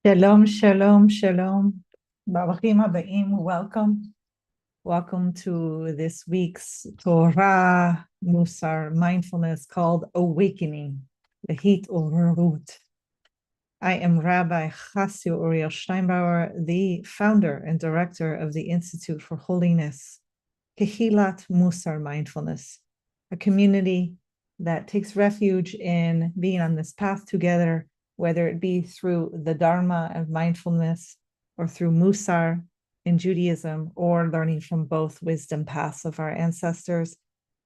Shalom, shalom, shalom. Baruchim habayim, welcome. Welcome to this week's Torah Mussar Mindfulness called Awakening, the Heat over Root. I am Rabbi Chasya Uriel Steinbauer, the founder and director of the Institute for Holiness, Kehilat Mussar Mindfulness, a community that takes refuge in being on this path together, whether it be through the Dharma of mindfulness or through Musar in Judaism, or learning from both wisdom paths of our ancestors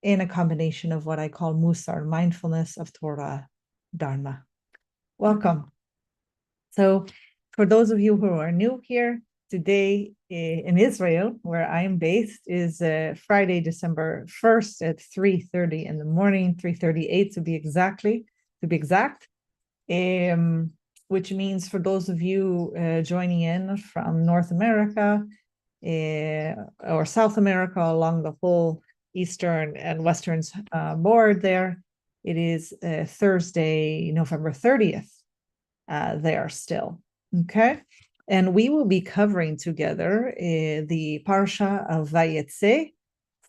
in a combination of what I call Mussar mindfulness of Torah Dharma. Welcome. So for those of you who are new here, today in Israel, where I am based, is Friday, December 1st at 3:30 in the morning, 3:38 to be exact, which means for those of you joining in from North America or South America along the whole Eastern and Western board there, it is Thursday, November 30th. There still, okay? And we will be covering together the Parsha of VAYEITZEI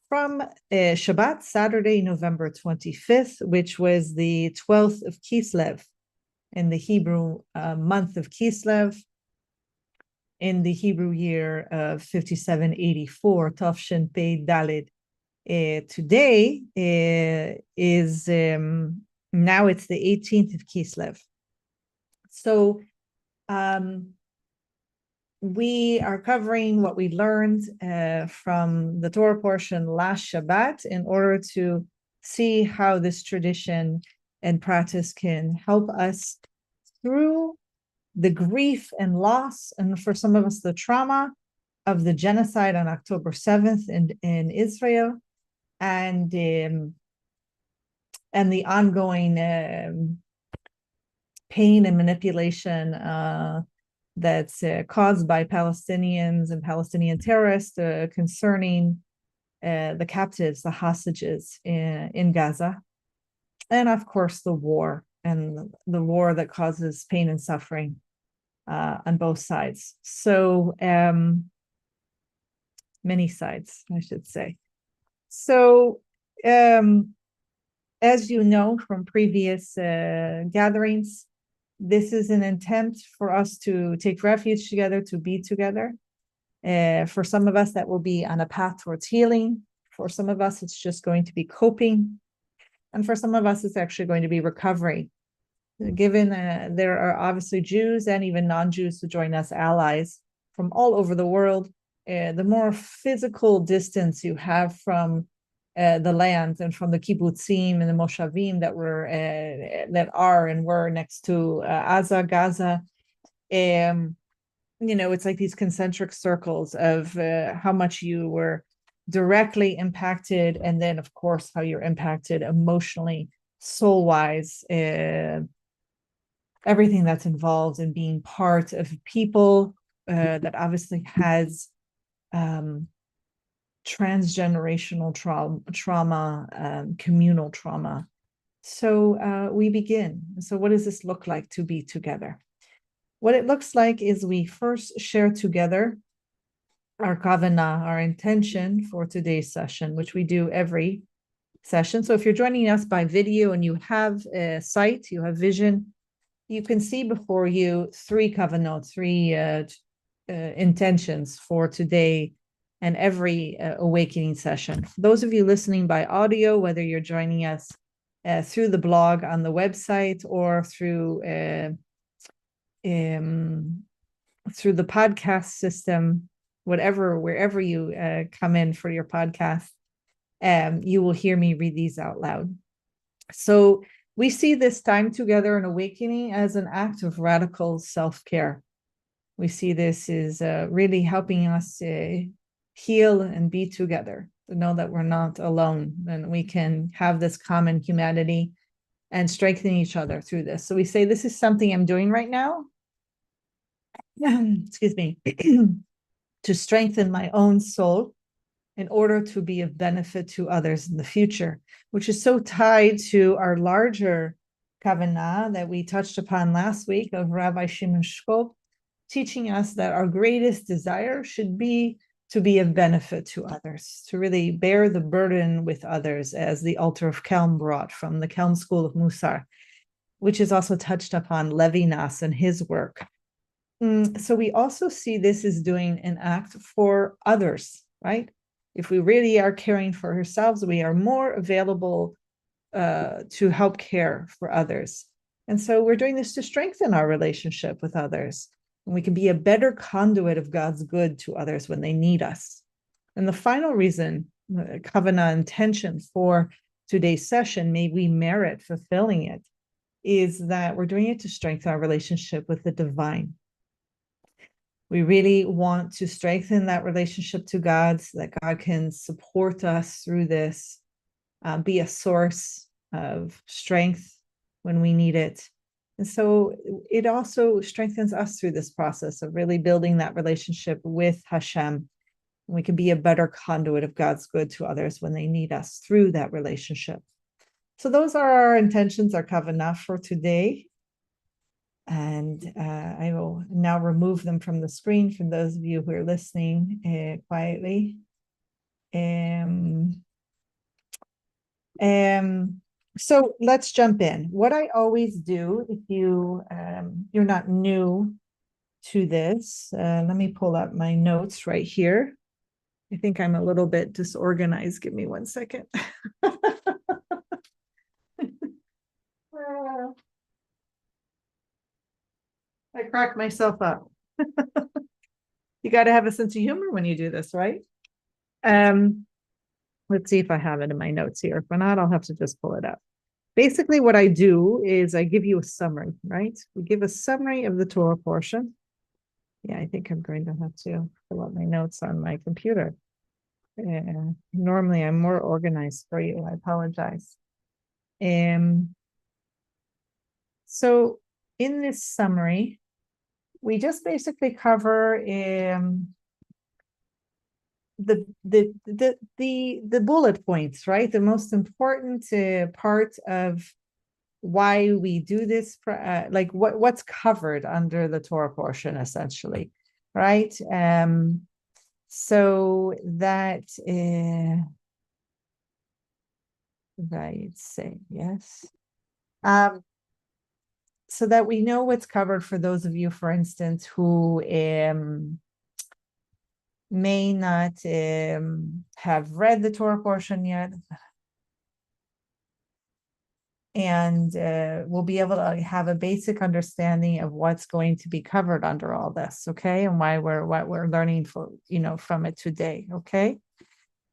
from Shabbat, Saturday, November 25th, which was the 12th of Kislev in the Hebrew month of Kislev, in the Hebrew year of 5784, Tafshin Pei Dalid. Today is, now it's the 18th of Kislev. So we are covering what we learned from the Torah portion last Shabbat in order to see how this tradition and practice can help us through the grief and loss, and for some of us, the trauma of the genocide on October 7th in Israel, and the ongoing pain and manipulation that's caused by Palestinians and Palestinian terrorists concerning the captives, the hostages in Gaza, and of course the war, and the war that causes pain and suffering on both sides. So many sides, I should say. So as you know from previous gatherings, this is an attempt for us to take refuge together, to be together. For some of us, that will be on a path towards healing. For some of us, it's just going to be coping. And for some of us, it's actually going to be recovery. Given there are obviously Jews and even non-Jews who join us, allies from all over the world, the more physical distance you have from the land and from the kibbutzim and the moshavim that were that are and were next to Gaza, it's like these concentric circles of how much you were directly impacted, and then of course how you're impacted emotionally, soul-wise, everything that's involved in being part of people that obviously has transgenerational trauma, communal trauma. So we begin. So what does this look like to be together? What it looks like is we first share together our kavanah, our intention for today's session, which we do every session. So if you're joining us by video and you have a sight, you have vision, you can see before you three kavanot, three intentions for today and every awakening session. For those of you listening by audio, whether you're joining us through the blog on the website or through the podcast system, wherever you come in for your podcast, you will hear me read these out loud. So we see this time together in awakening as an act of radical self-care. We see this as really helping us heal and be together, to know that we're not alone, and we can have this common humanity and strengthen each other through this. So we say, this is something I'm doing right now, excuse me, to strengthen my own soul in order to be of benefit to others in the future, which is so tied to our larger kavanah that we touched upon last week of Rabbi Shimon Shkop, teaching us that our greatest desire should be to be of benefit to others, to really bear the burden with others, as the Altar of Kelm brought from the Kelm School of Mussar, which is also touched upon Levinas and his work. So we also see this as doing an act for others, right? If we really are caring for ourselves, we are more available to help care for others. And so we're doing this to strengthen our relationship with others. And we can be a better conduit of God's good to others when they need us. And the final reason, kavanah intention for today's session, may we merit fulfilling it, is that we're doing it to strengthen our relationship with the divine. We really want to strengthen that relationship to God, so that God can support us through this, be a source of strength when we need it. And so it also strengthens us through this process of really building that relationship with Hashem. We can be a better conduit of God's good to others when they need us through that relationship. So those are our intentions, our kavanah for today. And I will now remove them from the screen for those of you who are listening quietly. So let's jump in. What I always do, if you're not new to this, let me pull up my notes right here. I think I'm a little bit disorganized. Give me 1 second. I cracked myself up. You got to have a sense of humor when you do this, right? Let's see if I have it in my notes here. If not, I'll have to just pull it up. Basically, what I do is I give you a summary, right? We give a summary of the Torah portion. Yeah, I think I'm going to have to pull up my notes on my computer. Normally, I'm more organized for you. I apologize. So in this summary, we just basically cover the bullet points, right? The most important part of why we do this, like what's covered under the Torah portion, essentially, right? So that VAYEITZEI, yes. So that we know what's covered for those of you, for instance, who may not have read the Torah portion yet, and we'll be able to have a basic understanding of what's going to be covered under all this, okay, and what we're learning from it today, okay.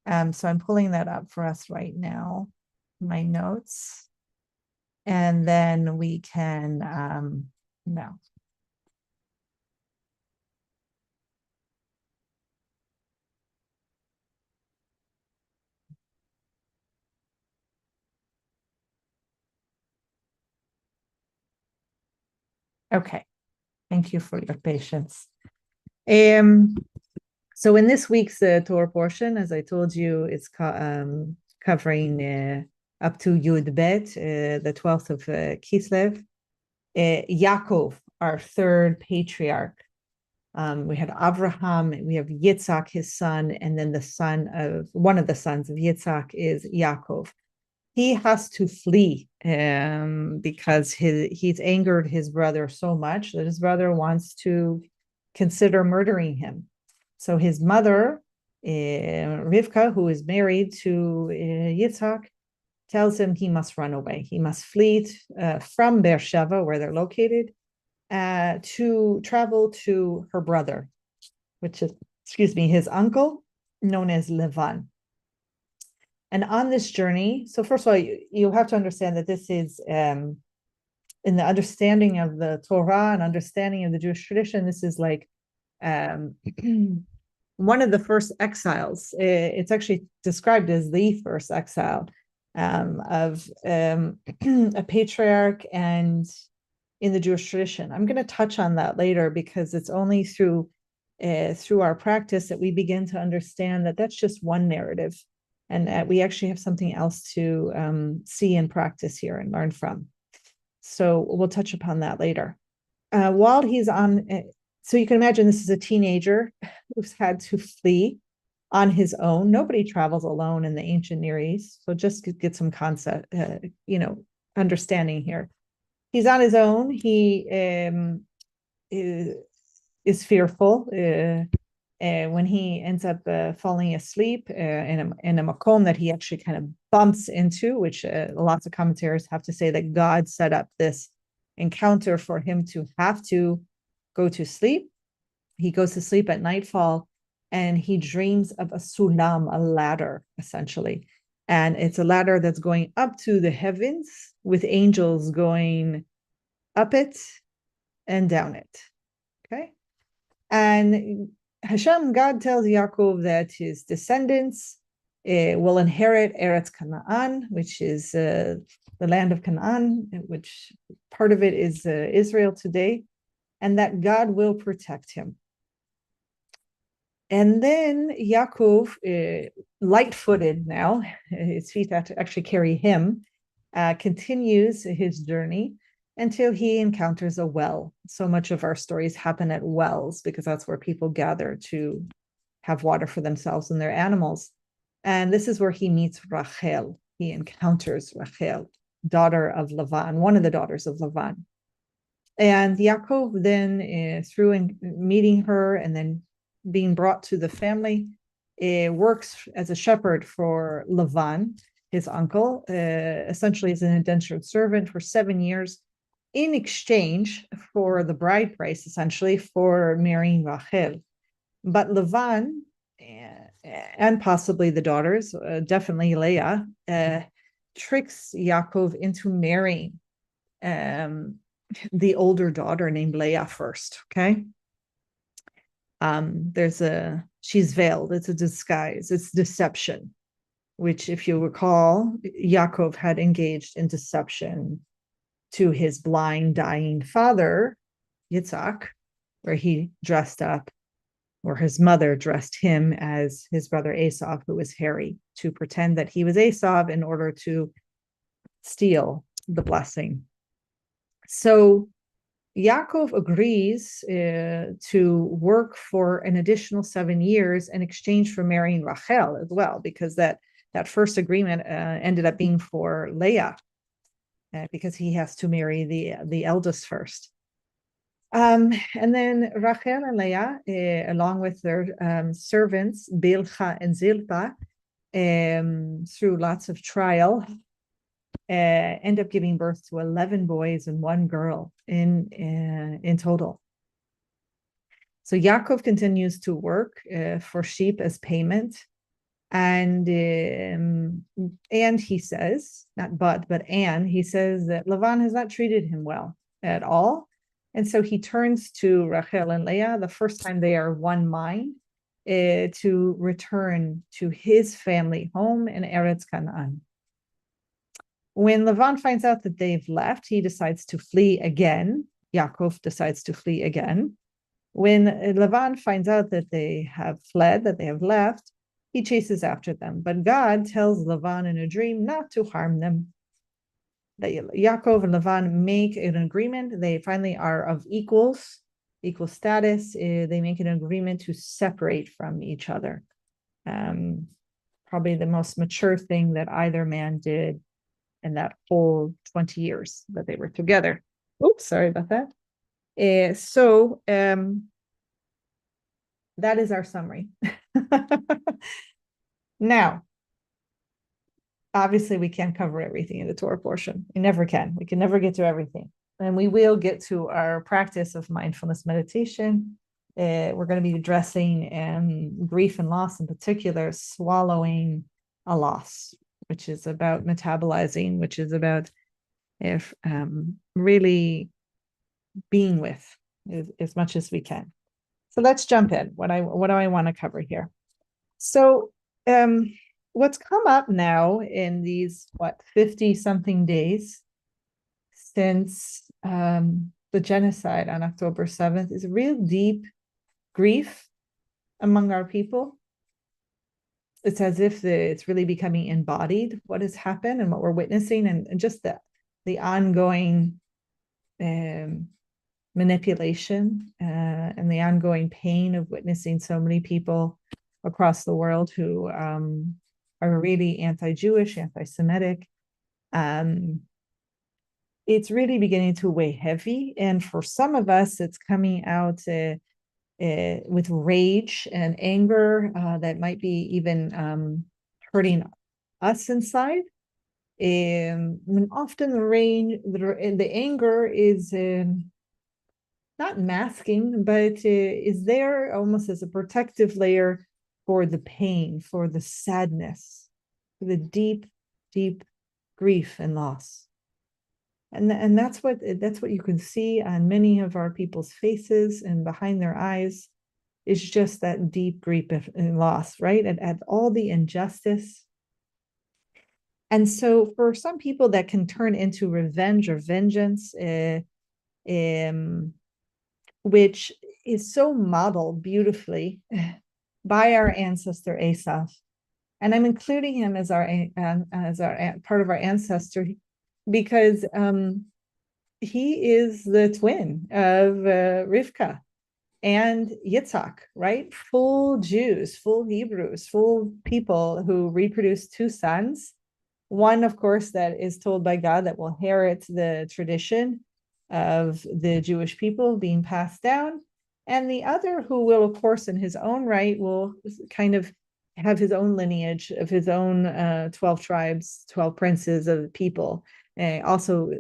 So I'm pulling that up for us right now, my notes, and then we can now. Okay, thank you for your patience. So in this week's Torah portion, as I told you, it's covering up to Yud Bet, the 12th of Kislev. Yaakov, our third patriarch. We had Abraham, we have Yitzhak, his son, and then one of the sons of Yitzhak is Yaakov. He has to flee because he's angered his brother so much that his brother wants to consider murdering him. So his mother, Rivka, who is married to Yitzhak, tells him he must run away. He must flee from Beersheba, where they're located, to travel to her brother, which is, his uncle, known as Levan. And on this journey, so first of all, you have to understand that this is, in the understanding of the Torah and understanding of the Jewish tradition, this is like one of the first exiles. It's actually described as the first exile of a patriarch and in the Jewish tradition. I'm going to touch on that later, because it's only through our practice that we begin to understand that that's just one narrative, and we actually have something else to see and practice here and learn from. So we'll touch upon that later. While he's on So you can imagine this is a teenager who's had to flee on his own. Nobody travels alone in the ancient Near East. So just to get some concept, understanding here. He's on his own. He is fearful when he ends up falling asleep in a makom that he actually kind of bumps into, which lots of commentators have to say that God set up this encounter for him to have to go to sleep. He goes to sleep at nightfall and he dreams of a sulam, a ladder, essentially. And it's a ladder that's going up to the heavens with angels going up it and down it. Okay. And Hashem, God tells Yaakov that his descendants will inherit Eretz Canaan, which is the land of Canaan, which part of it is Israel today, and that God will protect him. And then Yaakov, light-footed now, his feet have to actually carry him, continues his journey until he encounters a well. So much of our stories happen at wells because that's where people gather to have water for themselves and their animals. And this is where he meets Rachel. He encounters Rachel, daughter of Lavan, one of the daughters of Lavan. And Yaakov then, through meeting her and then being brought to the family, works as a shepherd for Lavan, his uncle, essentially as an indentured servant for 7 years, in exchange for the bride price, essentially, for marrying Rachel. But Lavan, and possibly the daughters, definitely Leah, tricks Yaakov into marrying the older daughter named Leah first, okay? She's veiled, it's a disguise, it's deception, which, if you recall, Yaakov had engaged in deception to his blind, dying father, Yitzhak, where he dressed up, or his mother dressed him as his brother Esau, who was hairy, to pretend that he was Esau in order to steal the blessing. So Yaakov agrees to work for an additional 7 years in exchange for marrying Rachel as well, because that first agreement ended up being for Leah, because he has to marry the eldest first. And then Rachel and Leah, along with their servants, Bilha and Zilpa, through lots of trial, end up giving birth to 11 boys and 1 girl in total. So Yaakov continues to work for sheep as payment, and he says, he says that Lavan has not treated him well at all, and so he turns to Rachel and Leah the first time they are one mind to return to his family home in Eretz Canaan. When Lavan finds out that they've left, he decides to flee again. Yaakov decides to flee again. When Lavan finds out that they have fled, that they have left, he chases after them. But God tells Lavan in a dream not to harm them. That Yaakov and Lavan make an agreement. They finally are of equal status. They make an agreement to separate from each other. Probably the most mature thing that either man did in that whole 20 years that they were together. Oops, sorry about that. That is our summary. Now, obviously we can't cover everything in the Torah portion. We never can. We can never get to everything. And we will get to our practice of mindfulness meditation. We're going to be addressing grief and loss, in particular, swallowing a loss, which is about metabolizing, which is about really being with as much as we can. So let's jump in. What do I want to cover here? So what's come up now in these 50-something days since the genocide on October 7th is real deep grief among our people. It's as if it's really becoming embodied, what has happened and what we're witnessing, and just the ongoing manipulation and the ongoing pain of witnessing so many people across the world who are really anti-Jewish, anti-Semitic. It's really beginning to weigh heavy. And for some of us, it's coming out with rage and anger that might be even hurting us inside. And often the anger is not masking, but is there almost as a protective layer for the pain, for the sadness, for the deep, deep grief and loss. And that's what you can see on many of our people's faces and behind their eyes is just that deep grief and loss, right? And at all the injustice. And so for some people that can turn into revenge or vengeance, which is so modeled beautifully by our ancestor Esav. And I'm including him as our part of our ancestor because he is the twin of Rivka and Yitzhak, right? Full Jews, full Hebrews, full people who reproduce two sons. One, of course, that is told by God that will inherit the tradition of the Jewish people being passed down. And the other who will, of course, in his own right, will kind of have his own lineage of his own 12 tribes, 12 princes of people. Also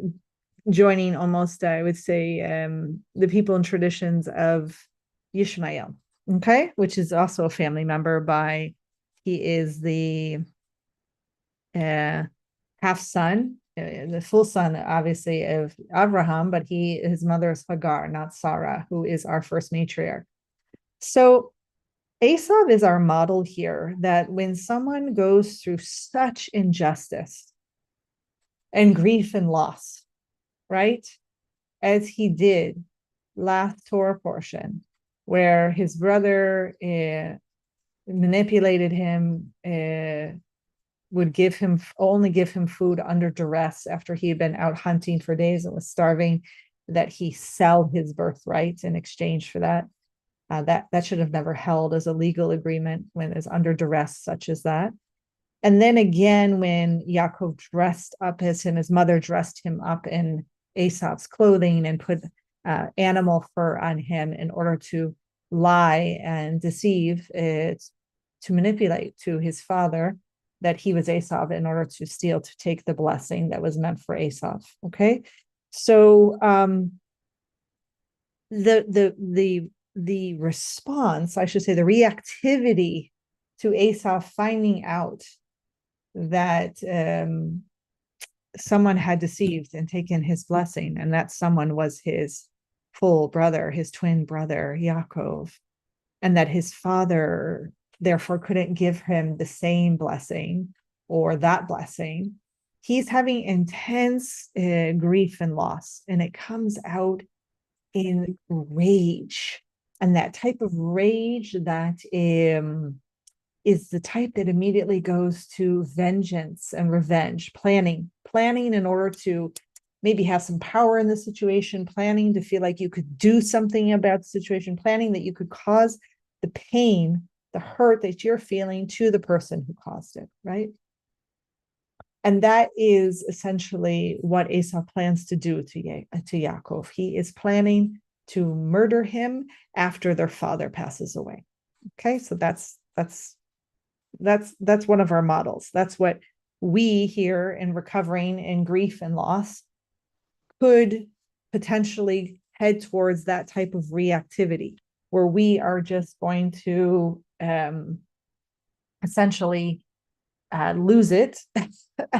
joining almost, I would say, the people and traditions of Yishmael, okay, which is also a family member he is the half son, the full son, obviously, of Abraham, but his mother is Hagar, not Sarah, who is our first matriarch. So Esav is our model here, that when someone goes through such injustice and grief and loss, right, as he did last Torah portion, where his brother manipulated him, would only give him food under duress after he had been out hunting for days and was starving, that he sell his birthright in exchange for that. That should have never held as a legal agreement when it's under duress such as that. And then again, when Yaakov dressed up as him, his mother dressed him up in Esav's clothing and put animal fur on him in order to lie and deceive, to manipulate to his father that he was Esav in order to steal, to take the blessing that was meant for Esav. Okay, so the response, I should say, the reactivity to Esav finding out that someone had deceived and taken his blessing, and that someone was his full brother, his twin brother, Yaakov, and that his father therefore couldn't give him the same blessing or that blessing. He's having intense grief and loss, and it comes out in rage. And that type of rage that is the type that immediately goes to vengeance and revenge, planning in order to maybe have some power in the situation, planning to feel like you could do something about the situation, planning that you could cause the pain, the hurt that you're feeling to the person who caused it, right? And that is essentially what Esau plans to do to Yaakov. He is planning to murder him after their father passes away. Okay, so that's one of our models. That's what we here in recovering in grief and loss could potentially head towards, that type of reactivity where we are just going to essentially lose it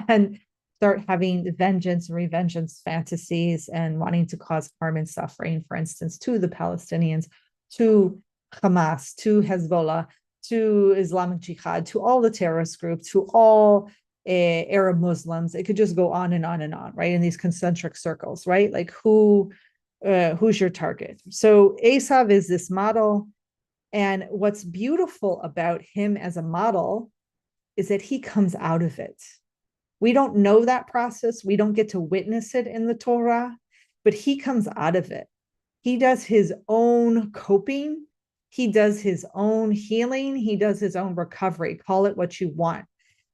and start having vengeance and revengeance fantasies and wanting to cause harm and suffering, for instance, to the Palestinians, to Hamas, to Hezbollah, to Islamic Jihad, to all the terrorist groups, to all Arab Muslims. It could just go on and on and on, right? In these concentric circles, right? Like who's your target? So Esav is this model. And what's beautiful about him as a model is that he comes out of it. We don't know that process. We don't get to witness it in the Torah, but he comes out of it. He does his own coping. He does his own healing. He does his own recovery. Call it what you want.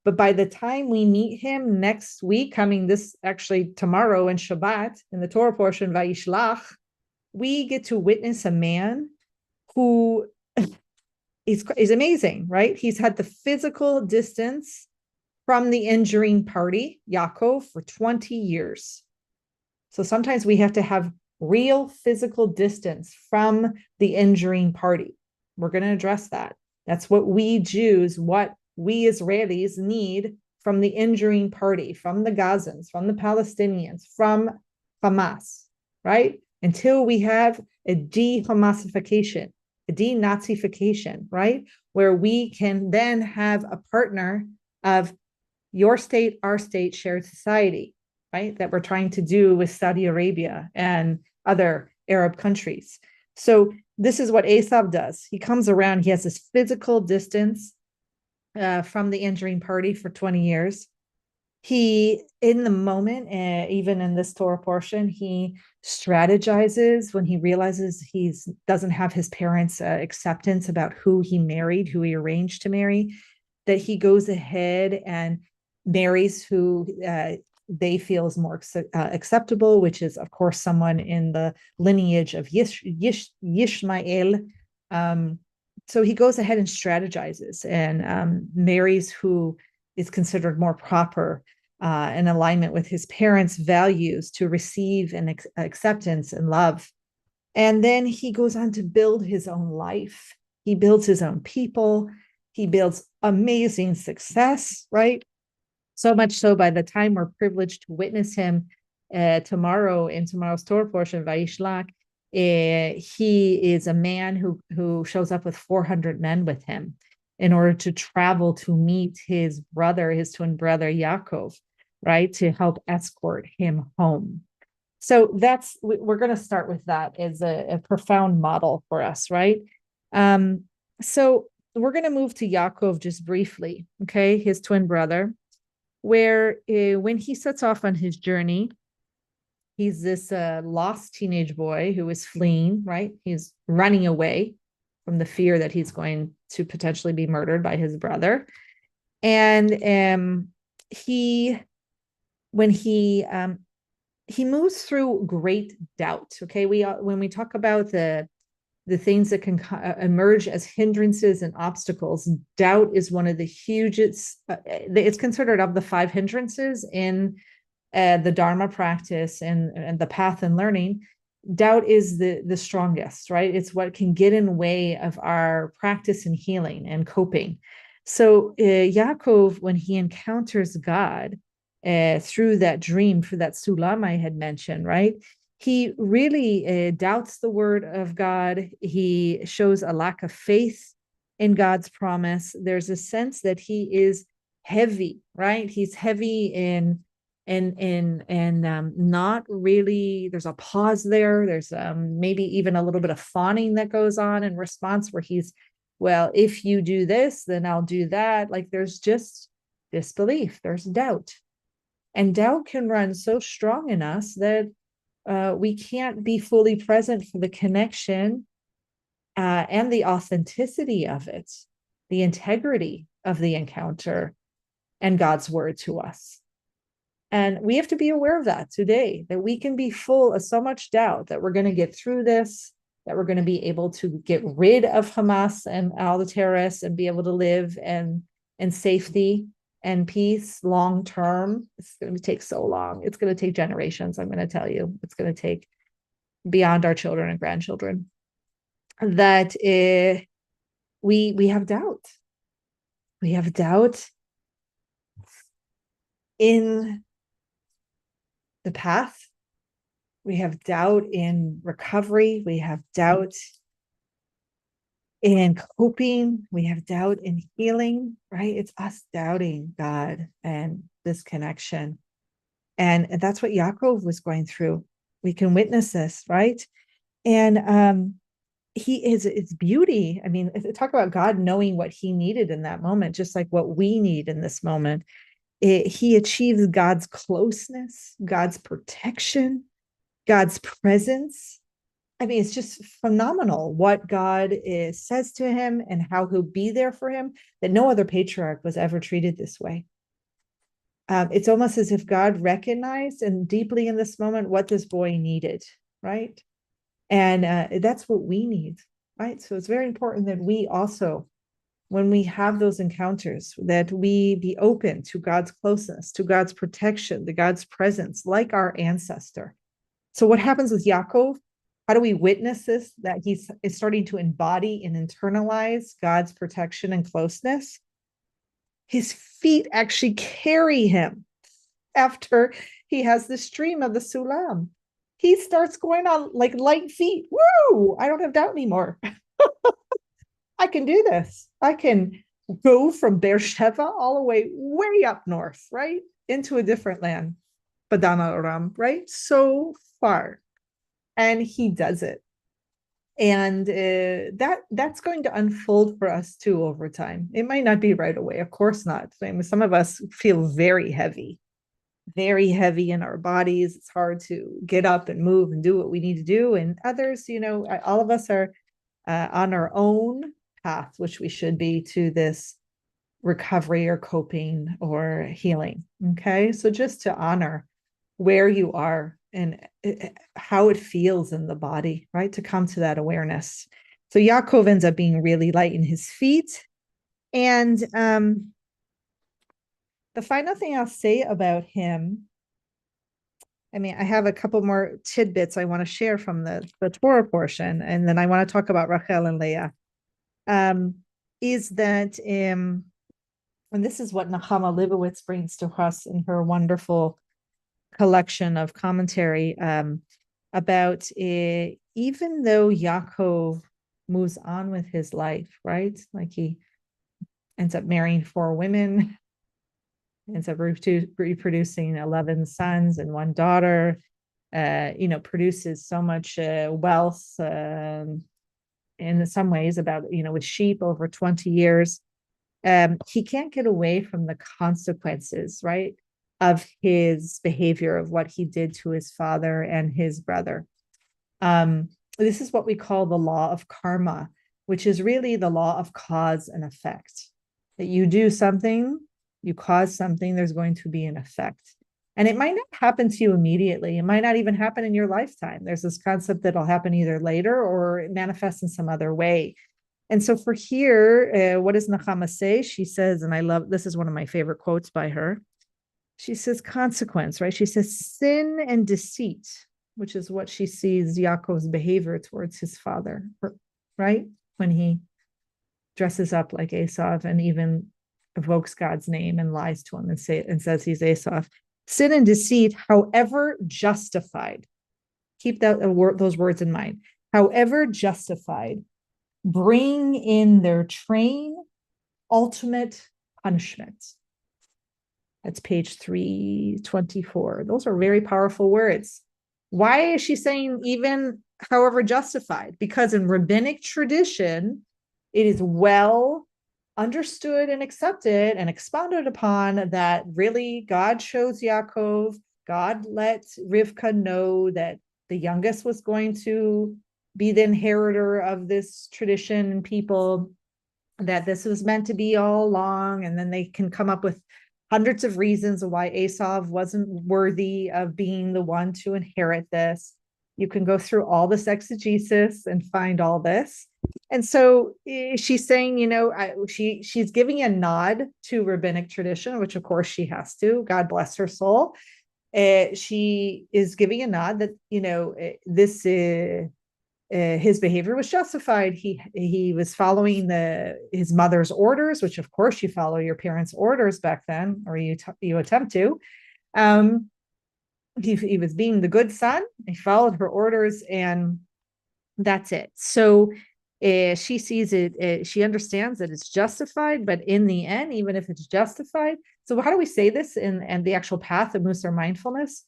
But by the time we meet him next week, coming this actually tomorrow in Shabbat, in the Torah portion, Vayishlach, we get to witness a man who is amazing, right? He's had the physical distance from the injuring party, Yaakov, for 20 years. So sometimes we have to have real physical distance from the injuring party. We're going to address that. That's what we Jews, what we Israelis need from the injuring party, from the Gazans, from the Palestinians, from Hamas, right? Until we have a de-Hamasification, a denazification, right? Where we can then have a partner of your state, our state, shared society, right? That we're trying to do with Saudi Arabia and other Arab countries. So this is what Esav does. He comes around, he has this physical distance from the injuring party for 20 years. He, in the moment, even in this Torah portion, he strategizes when he realizes he doesn't have his parents' acceptance about who he married, who he arranged to marry, that he goes ahead and marries who they feel is more acceptable, which is, of course, someone in the lineage of Yishmael. So he goes ahead and strategizes and marries who is considered more proper in alignment with his parents' values to receive an acceptance and love. And then he goes on to build his own life. He builds his own people. He builds amazing success, right? So much so by the time we're privileged to witness him tomorrow in tomorrow's Torah portion, Vayishlach, he is a man who shows up with 400 men with him in order to travel to meet his brother, his twin brother, Yaakov, right, to help escort him home. So we're going to start with that as a profound model for us, right? So we're going to move to Yaakov just briefly, okay, his twin brother, where when he sets off on his journey, he's this lost teenage boy who is fleeing, right? He's running away from the fear that he's going to potentially be murdered by his brother. And when he moves through great doubt, okay? When we talk about the things that can emerge as hindrances and obstacles, doubt is one of the hugest, it's considered of the 5 hindrances in the Dharma practice and the path and learning. Doubt is the strongest, right? It's what can get in the way of our practice and healing and coping. So Yaakov, when he encounters God through that dream, through that sulam I had mentioned, right? He really doubts the word of God. He shows a lack of faith in God's promise. There's a sense that he is heavy, right? He's heavy in not really, there's a pause there. There's maybe even a little bit of fawning that goes on in response where he's, well, if you do this, then I'll do that. Like there's just disbelief, there's doubt. And doubt can run so strong in us that we can't be fully present for the connection and the authenticity of it, the integrity of the encounter and God's word to us. And we have to be aware of that today, that we can be full of so much doubt that we're going to get through this, that we're going to be able to get rid of Hamas and all the terrorists and be able to live in safety and peace long term. It's going to take so long. It's going to take generations, I'm going to tell you. It's going to take beyond our children and grandchildren. That we have doubt. We have doubt in the path. We have doubt in recovery. We have doubt in coping. We have doubt in healing, right? It's us doubting God and this connection. And that's what Yaakov was going through. We can witness this, right? And it's beauty. I mean, talk about God knowing what he needed in that moment, just like what we need in this moment. He achieves God's closeness, God's protection, God's presence, I mean, it's just phenomenal what God says to him and how he'll be there for him, that no other patriarch was ever treated this way. It's almost as if God recognized and deeply in this moment what this boy needed, right? And that's what we need, right? So it's very important that we also, when we have those encounters, that we be open to God's closeness, to God's protection, to God's presence, like our ancestor. So what happens with Yaakov? How do we witness this? That he's starting to embody and internalize God's protection and closeness. His feet actually carry him after he has the stream of the Sulam. He starts going on like light feet. Woo! I don't have doubt anymore. I can do this. I can go from Beersheba all the way up north, right? Into a different land. Padana Aram, right? So far. And he does it. And that's going to unfold for us too over time. It might not be right away, of course not. I mean, some of us feel very heavy in our bodies. It's hard to get up and move and do what we need to do. And others, all of us are on our own path, which we should be, to this recovery or coping or healing. Okay, so just to honor where you are and how it feels in the body, right? To come to that awareness. So Yaakov ends up being really light in his feet. And the final thing I'll say about him, I mean, I have a couple more tidbits I want to share from the Torah portion, and then I want to talk about Rachel and Leah. Is that, and this is what Nechama Leibowitz brings to us in her wonderful collection of commentary about even though Yaakov moves on with his life, right? Like he ends up marrying 4 women, ends up reproducing 11 sons and 1 daughter, produces so much wealth in some ways, about, with sheep over 20 years. He can't get away from the consequences, right, of his behavior, of what he did to his father and his brother. This is what we call the law of karma, which is really the law of cause and effect. That you do something, you cause something, there's going to be an effect. And it might not happen to you immediately. It might not even happen in your lifetime. There's this concept that it'll happen either later or it manifests in some other way. And so for here, what does Nechama say? She says, and I love, this is one of my favorite quotes by her. She says consequence, right? She says sin and deceit, which is what she sees Yaakov's behavior towards his father, right? When he dresses up like Esau and even evokes God's name and lies to him and says he's Esau. Sin and deceit, however justified, keep those words in mind, however justified, bring in their train ultimate punishment. That's page 324. Those are very powerful words. Why is she saying even however justified? Because in rabbinic tradition, it is well understood and accepted and expounded upon that really God chose Yaakov. God let Rivka know that the youngest was going to be the inheritor of this tradition and people, that this was meant to be all along. And then they can come up with hundreds of reasons of why Esau wasn't worthy of being the one to inherit this. You can go through all this exegesis and find all this. And so she's saying, she's giving a nod to rabbinic tradition, which of course she has to, God bless her soul. She is giving a nod that, this his behavior was justified. He was following his mother's orders, which of course you follow your parents' orders back then, or you attempt to. He was being the good son. He followed her orders, and that's it. So she sees it. She understands that it's justified, but in the end, even if it's justified, so how do we say this in the actual path of Mussar mindfulness?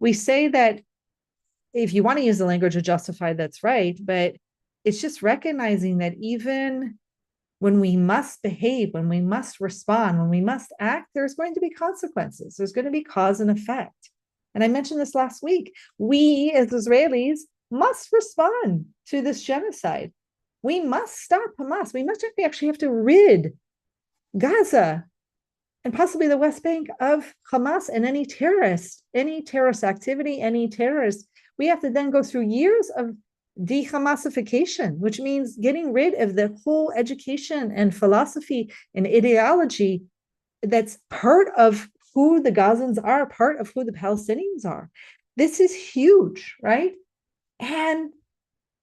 We say that if you want to use the language of justified, that's right, but it's just recognizing that even when we must behave, when we must respond, when we must act, there's going to be consequences. There's going to be cause and effect. And I mentioned this last week. We as Israelis must respond to this genocide. We must stop Hamas. We must actually have to rid Gaza and possibly the West Bank of Hamas and any terrorist activity, any terrorist. We have to then go through years of de-Hamasification, which means getting rid of the whole education and philosophy and ideology that's part of who the Gazans are, part of who the Palestinians are. This is huge, right? And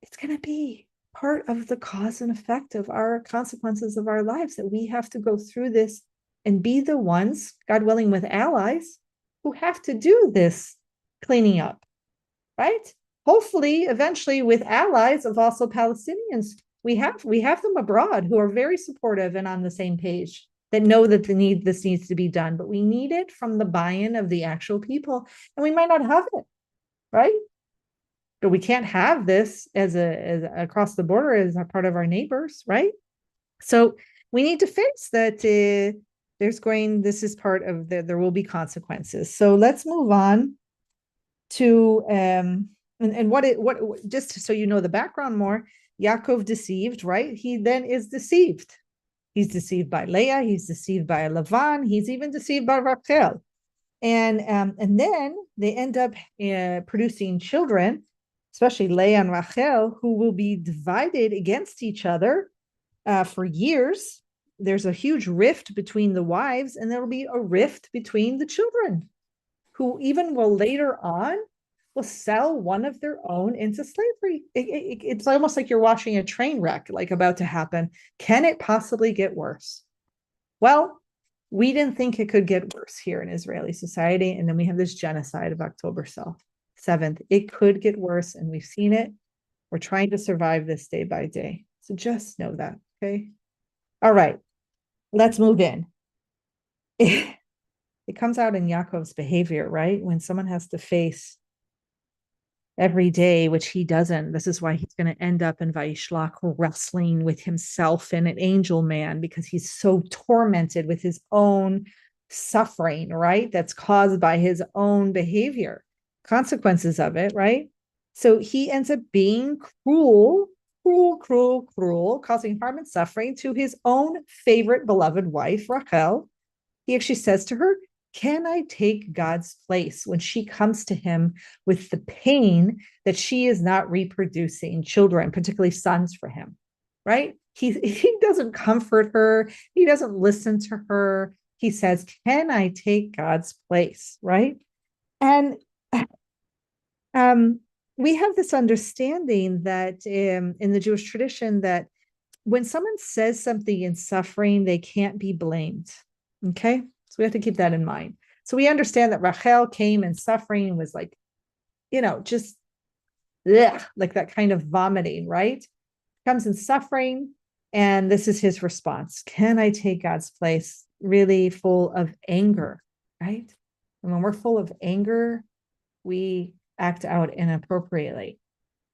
it's going to be part of the cause and effect of our consequences of our lives, that we have to go through this and be the ones, God willing, with allies who have to do this cleaning up, right? Hopefully, eventually, with allies of also Palestinians. We have them abroad who are very supportive and on the same page, that know that this needs to be done, but we need it from the buy-in of the actual people, and we might not have it, right? But we can't have this as across the border as a part of our neighbors, right? So we need to face that. This is part of there will be consequences. So let's move on to and what just so you know the background more. Yaakov deceived, right? He then is deceived. He's deceived by Leah. He's deceived by Lavan. He's even deceived by Rachel, and then they end up producing children, especially Leah and Rachel, who will be divided against each other for years. There's a huge rift between the wives, and there will be a rift between the children, who even will later on will sell one of their own into slavery. It's almost like you're watching a train wreck, like about to happen. Can it possibly get worse? Well, we didn't think it could get worse here in Israeli society, and then we have this genocide of October 7th. It could get worse, and we've seen it. We're trying to survive this day by day. So just know that, okay? All right, let's move in. It comes out in Yaakov's behavior, right? When someone has to face every day, which he doesn't. This is why he's going to end up in Vayishlach wrestling with himself and an angel man, because he's so tormented with his own suffering, right? That's caused by his own behavior, consequences of it, right? So he ends up being cruel, causing harm and suffering to his own favorite beloved wife, Rachel. He actually says to her, can I take God's place, when she comes to him with the pain that she is not reproducing children, particularly sons for him, right? He doesn't comfort her. He doesn't listen to her. He says, can I take God's place, right? And we have this understanding that in the Jewish tradition, that when someone says something in suffering, they can't be blamed, okay? So we have to keep that in mind. So we understand that Rachel came in suffering and was like, just like that kind of vomiting, right? Comes in suffering, and this is his response. Can I take God's place? Really full of anger, right? And when we're full of anger, we act out inappropriately.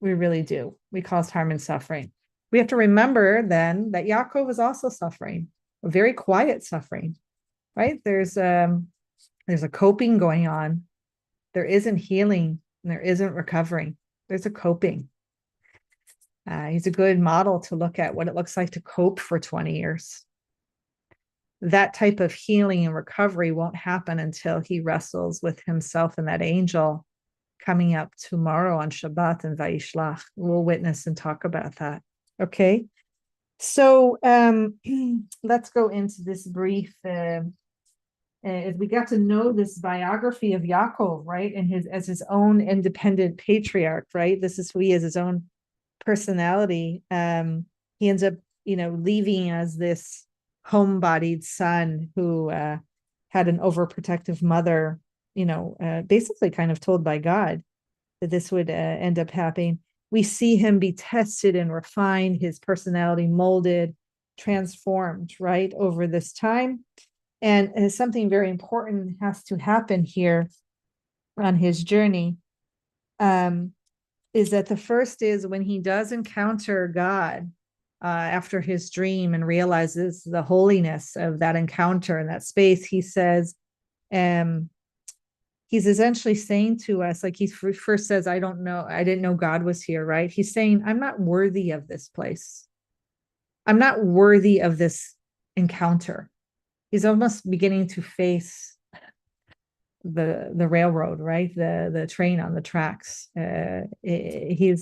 We really do. We cause harm and suffering. We have to remember then that Yaakov is also suffering, a very quiet suffering. Right? There's a coping going on. There isn't healing, and there isn't recovering. There's a coping. He's a good model to look at what it looks like to cope for 20 years. That type of healing and recovery won't happen until he wrestles with himself and that angel coming up tomorrow on Shabbat in Vayishlach. We'll witness and talk about that. Okay. So let's go into this brief as we got to know this biography of Yaakov, right, and as his own independent patriarch, right? This is who he is, his own personality. He ends up, leaving as this homebodied son who had an overprotective mother, basically kind of told by God that this would end up happening. We see him be tested and refined, his personality molded, transformed, right, over this time. And something very important has to happen here on his journey, is that the first is when he does encounter God after his dream and realizes the holiness of that encounter in that space, he says, he's essentially saying to us, like he first says, I didn't know God was here, right? He's saying, I'm not worthy of this place. I'm not worthy of this encounter. He's almost beginning to face the railroad, right? The train on the tracks. He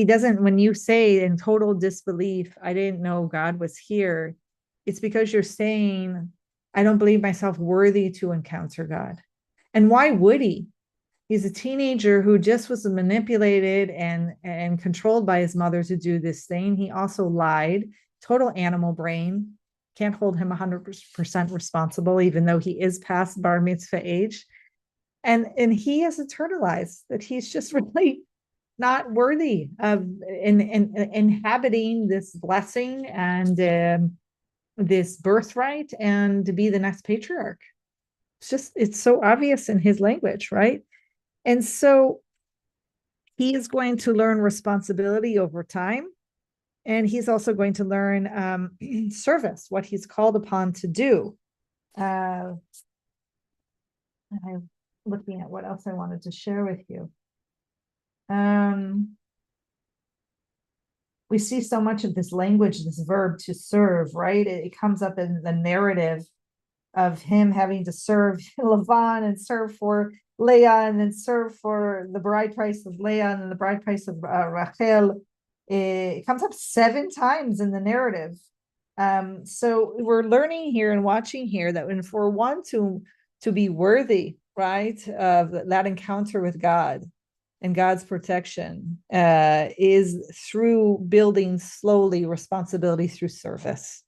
doesn't, when you say in total disbelief, I didn't know God was here, it's because you're saying, I don't believe myself worthy to encounter God. And why would he? He's a teenager who just was manipulated and controlled by his mother to do this thing. He also lied, total animal brain. Can't hold him 100% responsible, even though he is past bar mitzvah age. And he has internalized that he's just really not worthy of inhabiting this blessing and this birthright and to be the next patriarch. It's so obvious in his language, right? And so he is going to learn responsibility over time. And he's also going to learn service, what he's called upon to do. I'm looking at what else I wanted to share with you. We see so much of this language, this verb to serve, right? It comes up in the narrative of him having to serve Lavan and serve for Leah and then serve for the bride price of Leah and then the bride price of Rachel. It comes up 7 times in the narrative. So we're learning here and watching here that when for one to be worthy, right, of that encounter with God and God's protection is through building slowly responsibility through service.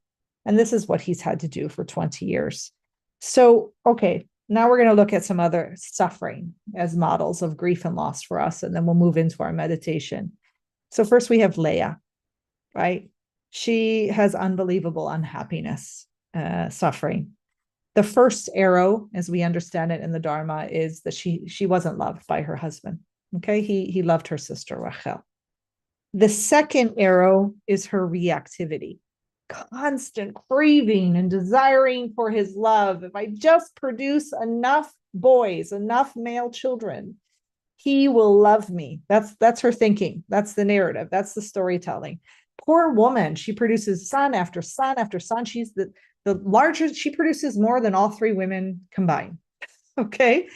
And this is what he's had to do for 20 years. So, okay, now we're going to look at some other suffering as models of grief and loss for us, and then we'll move into our meditation. So first we have Leah, right? She has unbelievable unhappiness, suffering. The first arrow, as we understand it in the Dharma, is that she wasn't loved by her husband. Okay, he loved her sister Rachel. The second arrow is her reactivity, constant craving and desiring for his love. If I just produce enough boys, enough male children, he will love me. That's her thinking. That's the narrative. That's the storytelling. Poor woman, she produces son after son after son. She's the largest, she produces more than all 3 women combined. Okay.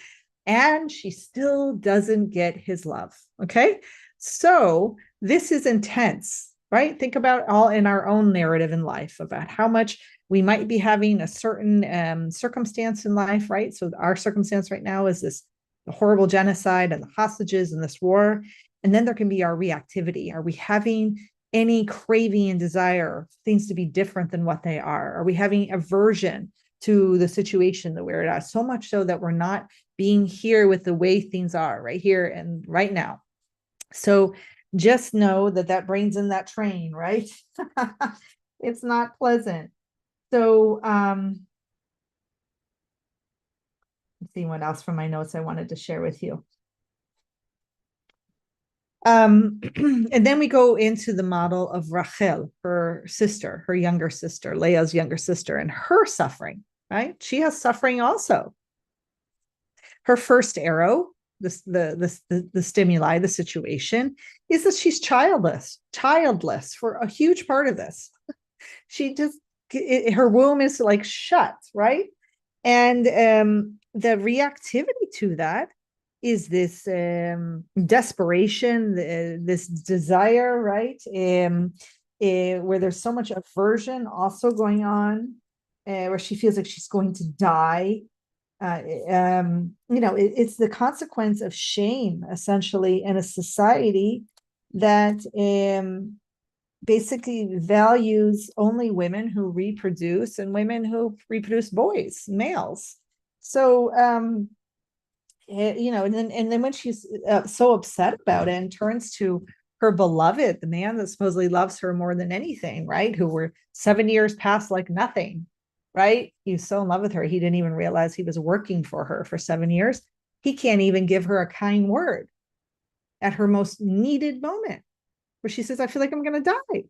And she still doesn't get his love. Okay. So this is intense, right? Think about all in our own narrative in life about how much we might be having a certain circumstance in life, right? So our circumstance right now is this horrible genocide and the hostages and this war. And then there can be our reactivity. Are we having any craving and desire for things to be different than what they are? Are we having aversion to the situation that we're at? So much so that we're not being here with the way things are right here and right now. So just know that brain's in that train, right? It's not pleasant. So let's see what else from my notes I wanted to share with you. And then we go into the model of Rachel, her sister, her younger sister, Leah's younger sister, and her suffering, right? She has suffering also. Her first arrow, the stimuli, the situation, is that she's childless for a huge part of this. She just, her womb is like shut, right? And the reactivity to that is this desperation, this desire, right? Where there's so much aversion also going on, where she feels like she's going to die. It's the consequence of shame, essentially, in a society that basically values only women who reproduce and women who reproduce boys, males. So, and then when she's so upset about it and turns to her beloved, the man that supposedly loves her more than anything, right? Who were 7 years past like nothing, right? He's so in love with her. He didn't even realize he was working for her for 7 years. He can't even give her a kind word at her most needed moment, where she says, I feel like I'm going to die,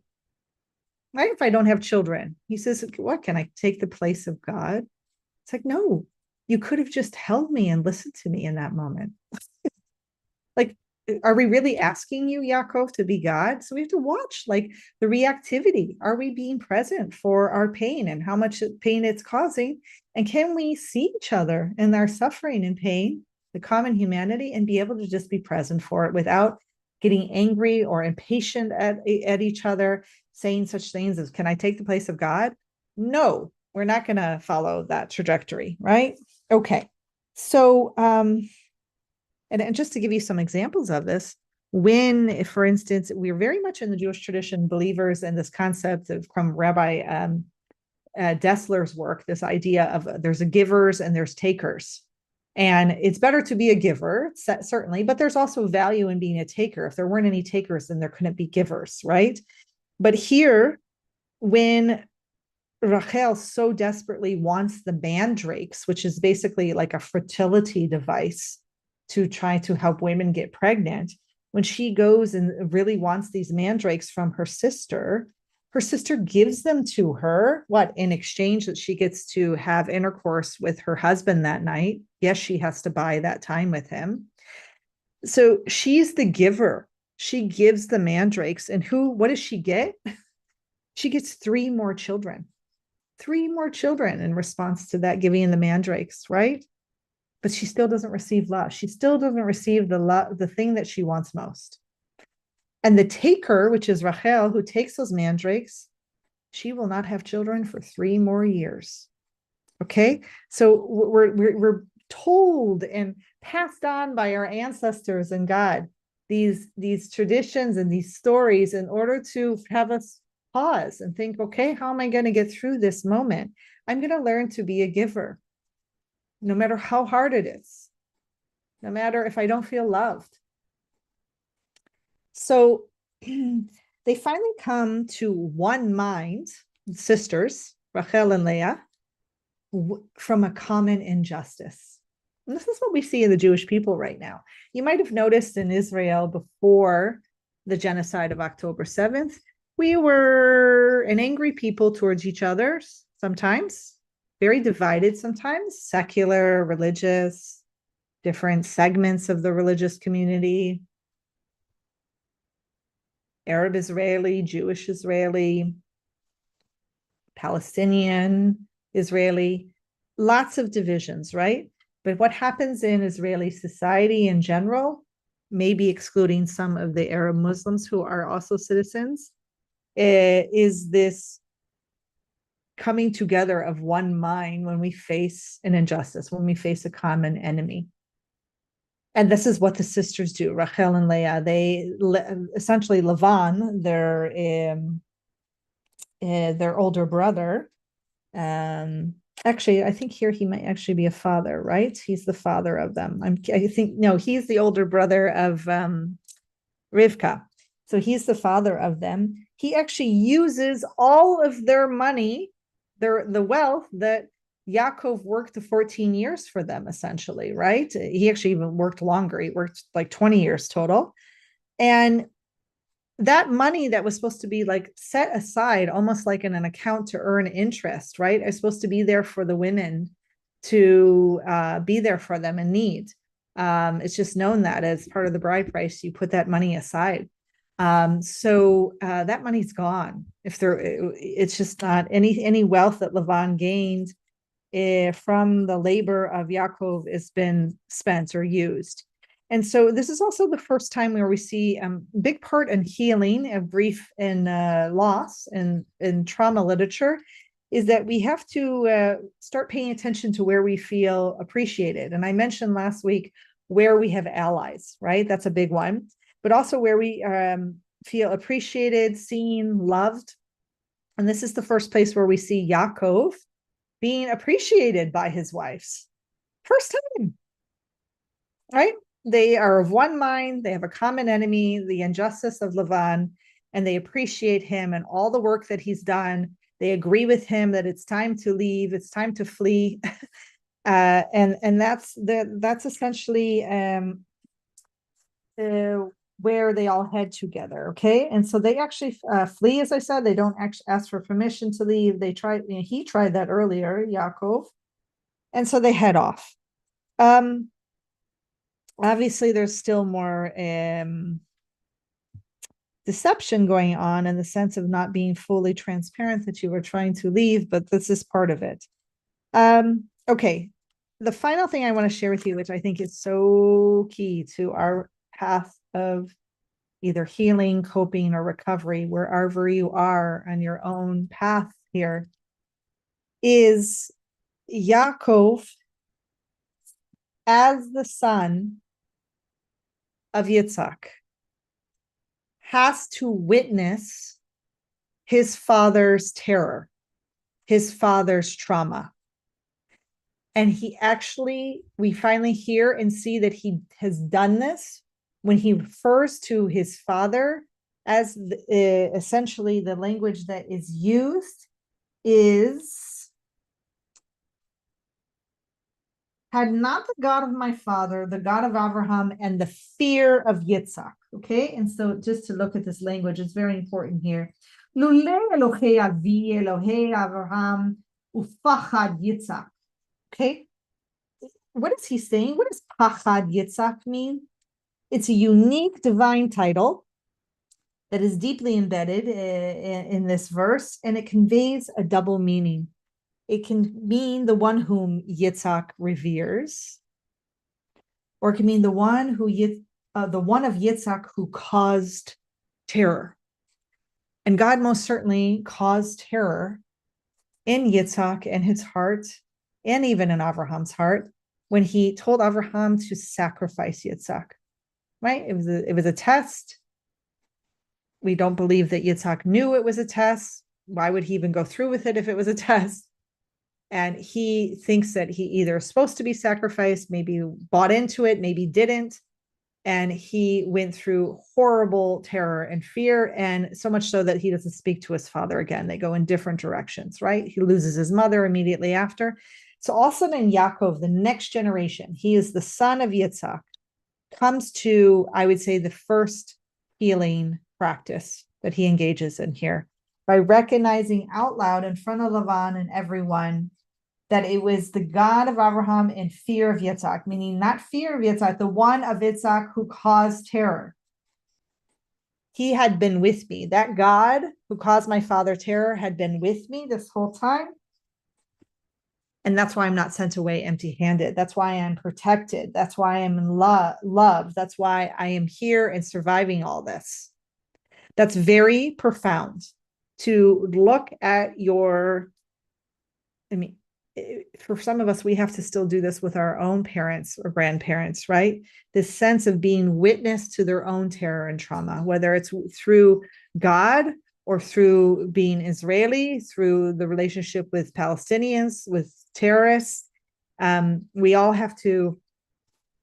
right? If I don't have children. He says, what, can I take the place of God? It's like, no, You could have just held me and listened to me in that moment. Like, are we really asking you, Yaakov, to be God? So we have to watch like the reactivity. Are we being present for our pain and how much pain it's causing? And can we see each other in our suffering and pain, the common humanity, and be able to just be present for it without getting angry or impatient at each other, saying such things as, can I take the place of God? No, we're not going to follow that trajectory, right? Okay. So, and just to give you some examples of this, when, for instance, we're very much in the Jewish tradition believers in this concept of from Rabbi Dessler's work, this idea of there's a givers and there's takers. And it's better to be a giver, certainly, but there's also value in being a taker. If there weren't any takers, then there couldn't be givers, right? But here, when Rachel so desperately wants the mandrakes, which is basically like a fertility device to try to help women get pregnant, when she goes and really wants these mandrakes from her sister gives them to her, what, in exchange that she gets to have intercourse with her husband that night. Yes, she has to buy that time with him. So she's the giver. She gives the mandrakes. And what does she get? She gets 3 more children. 3 more children in response to that giving the mandrakes, right? But she still doesn't receive love. She still doesn't receive the love, the thing that she wants most. And the taker, which is Rachel, who takes those mandrakes, she will not have children for 3 more years. Okay, so we're told and passed on by our ancestors and God these traditions and these stories in order to have us pause and think, okay, how am I going to get through this moment? I'm going to learn to be a giver, no matter how hard it is, no matter if I don't feel loved. So they finally come to one mind, sisters, Rachel and Leah, from a common injustice. And this is what we see in the Jewish people right now. You might have noticed in Israel before the genocide of October 7th, we were an angry people towards each other, sometimes very divided, sometimes secular, religious, different segments of the religious community, Arab Israeli, Jewish Israeli, Palestinian Israeli, lots of divisions, right? But what happens in Israeli society in general, maybe excluding some of the Arab Muslims who are also citizens, is this coming together of one mind when we face an injustice, when we face a common enemy. And this is what the sisters do, Rachel and Leah. They essentially, Lavan, their older brother, actually, I think here he might actually be a father, right? He's the father of them. I think, no, he's the older brother of Rivka. So he's the father of them. He actually uses all of their money, the wealth that Yaakov worked the 14 years for them, essentially, right? He actually even worked longer. He worked like 20 years total. And that money that was supposed to be like set aside, almost like in an account to earn interest, right? Is supposed to be there for the women to be there for them in need. It's just known that as part of the bride price, you put that money aside. So that money's gone. It's just not any wealth that Lavan gained from the labor of Yaakov has been spent or used. And so this is also the first time where we see a big part in healing of grief and loss and in trauma literature is that we have to start paying attention to where we feel appreciated. And I mentioned last week where we have allies, right? That's a big one, but also where we feel appreciated, seen, loved. And this is the first place where we see Yaakov being appreciated by his wives. First time, right? They are of one mind. They have a common enemy, the injustice of Lavan, and they appreciate him and all the work that he's done. They agree with him that it's time to leave. It's time to flee. And that's essentially where they all head together. Okay. And so they actually flee, as I said. They don't actually ask for permission to leave. He tried that earlier, Yaakov. And so they head off. Obviously, there's still more deception going on in the sense of not being fully transparent that you were trying to leave, but this is part of it. Okay, the final thing I want to share with you, which I think is so key to our path of either healing, coping, or recovery, wherever you are on your own path here, is Yaakov as the son of Yitzhak has to witness his father's terror, his father's trauma. And we finally hear and see that he has done this when he refers to his father as essentially the language that is used is, had not the God of my father, the God of Abraham, and the fear of Yitzhak. Okay, and so just to look at this language, it's very important here. Lule Elohei Avi, Elohei Abraham, ufachad Yitzhak. Okay, what is he saying? What does Pachad Yitzhak mean? It's a unique divine title that is deeply embedded in this verse, and it conveys a double meaning. It can mean the one whom Yitzhak reveres, or it can mean the one of Yitzhak who caused terror. And God most certainly caused terror in Yitzhak and his heart, and even in Abraham's heart, when he told Abraham to sacrifice Yitzhak. Right? It was a test. We don't believe that Yitzhak knew it was a test. Why would he even go through with it if it was a test? And he thinks that he either is supposed to be sacrificed, maybe bought into it, maybe didn't. And he went through horrible terror and fear, and so much so that he doesn't speak to his father again. They go in different directions, right? He loses his mother immediately after. So also in Yaakov, the next generation, he is the son of Yitzhak, comes to, I would say, the first healing practice that he engages in here by recognizing out loud in front of Lavan and everyone that it was the God of Abraham and fear of Yitzhak, meaning not fear of Yitzhak, the one of Yitzhak who caused terror. He had been with me. That God who caused my father terror had been with me this whole time. And that's why I'm not sent away empty-handed. That's why I'm protected. That's why I'm in love. That's why I am here and surviving all this. That's very profound to look at your, for some of us, we have to still do this with our own parents or grandparents, right? This sense of being witness to their own terror and trauma, whether it's through God or through being Israeli, through the relationship with Palestinians, with terrorists. We all have to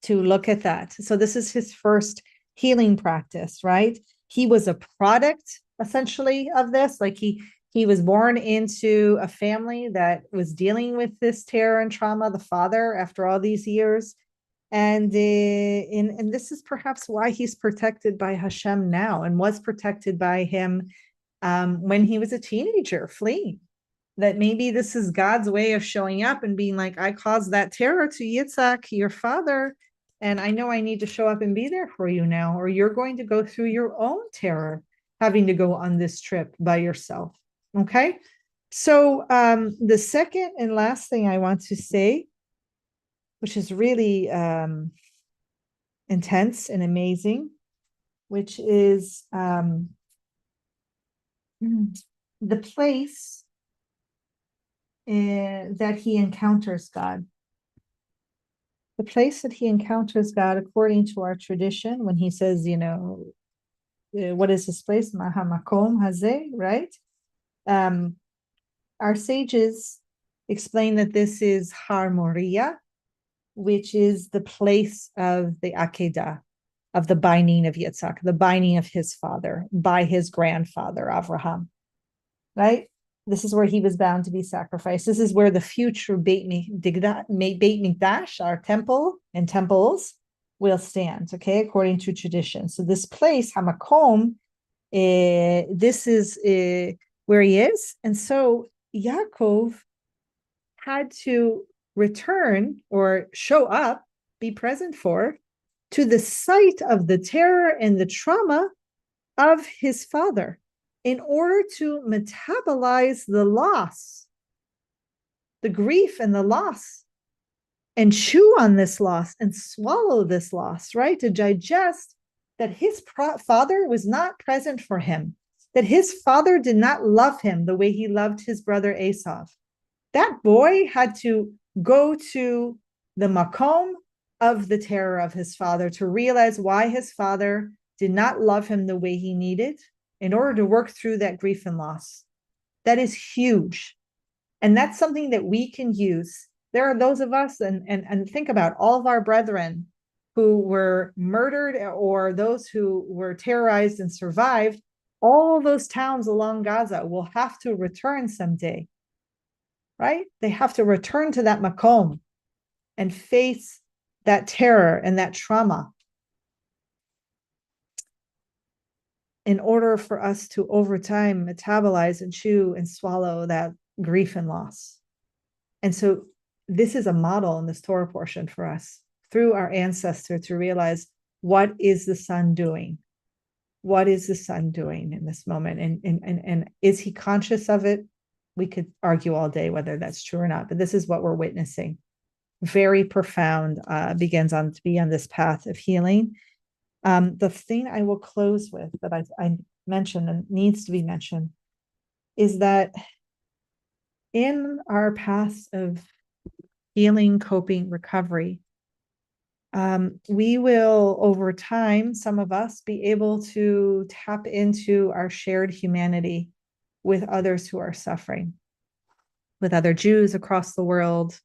look at that. So this is his first healing practice, right? He was a product, essentially, of this. Like he was born into a family that was dealing with this terror and trauma, the father, after all these years. And this is perhaps why he's protected by Hashem now, and was protected by him when he was a teenager, fleeing. That maybe this is God's way of showing up and being like, I caused that terror to Yitzhak, your father, and I know I need to show up and be there for you now, or you're going to go through your own terror, having to go on this trip by yourself. Okay, so the second and last thing I want to say, which is really intense and amazing, which is the place that he encounters God. The place that he encounters God, according to our tradition, when he says, what is this place? Mahamakom hazeh, right? Our sages explain that this is Har Moriah, which is the place of the Akedah, of the binding of Yitzhak, the binding of his father by his grandfather, Avraham, right? This is where he was bound to be sacrificed. This is where the future Beit Mikdash, our temple and temples, will stand, okay, according to tradition. So this place, Hamakom, this is where he is. And so Yaakov had to return or show up, be present for, to the site of the terror and the trauma of his father in order to metabolize the loss, the grief and the loss, and chew on this loss and swallow this loss, right? To digest that his father was not present for him, that his father did not love him the way he loved his brother Esau. That boy had to go to the makom of the terror of his father to realize why his father did not love him the way he needed in order to work through that grief and loss. That is huge. And that's something that we can use. There are those of us, and think about all of our brethren who were murdered or those who were terrorized and survived. All those towns along Gaza will have to return someday, right? They have to return to that makom and face that terror and that trauma in order for us to, over time, metabolize and chew and swallow that grief and loss. And so this is a model in this Torah portion for us through our ancestor to realize, what is the son doing? What is the son doing in this moment? And is he conscious of it? We could argue all day whether that's true or not, but this is what we're witnessing. Very profound, begins to be on this path of healing. The thing I will close with that I mentioned and needs to be mentioned is that in our path of healing, coping, recovery, we will, over time, some of us, be able to tap into our shared humanity with others who are suffering, with other Jews across the world,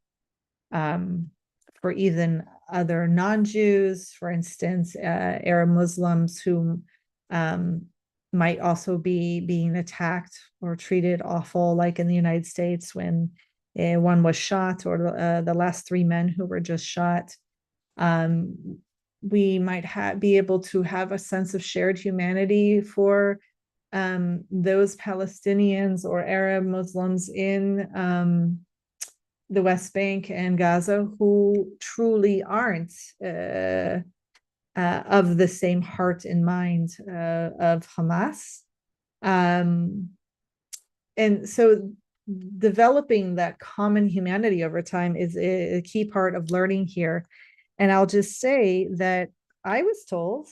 for even other non-Jews, for instance, Arab Muslims who might also be being attacked or treated awful, like in the United States when one was shot, or the last 3 men who were just shot. We might be able to have a sense of shared humanity for those Palestinians or Arab Muslims in the West Bank and Gaza who truly aren't of the same heart and mind of Hamas. And so developing that common humanity over time is a key part of learning here. And I'll just say that I was taught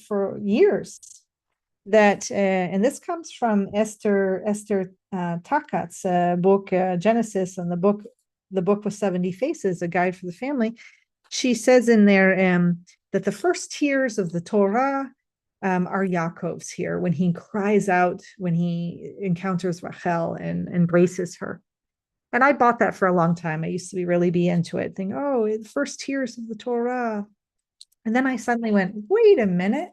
for years that, and this comes from Esther Takat's book, Genesis, and the book with 70 Faces, A Guide for the Family. She says in there that the first tears of the Torah are Yaakov's here, when he cries out, when he encounters Rachel and embraces her. And I bought that for a long time. I used to really be into it, think, oh, the first tears of the Torah. And then I suddenly went, wait a minute.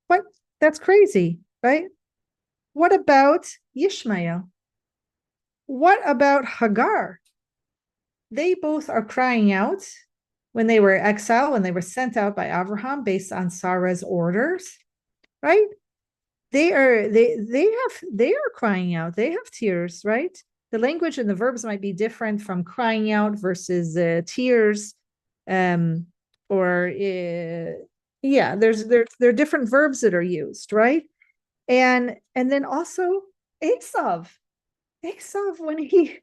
What? That's crazy, right? What about Yishmael? What about Hagar? They both are crying out when they were exiled, when they were sent out by Abraham based on Sarah's orders, right? They are crying out. They have tears, right? The language and the verbs might be different from crying out versus tears, there are different verbs that are used, right? And then also Esav, when he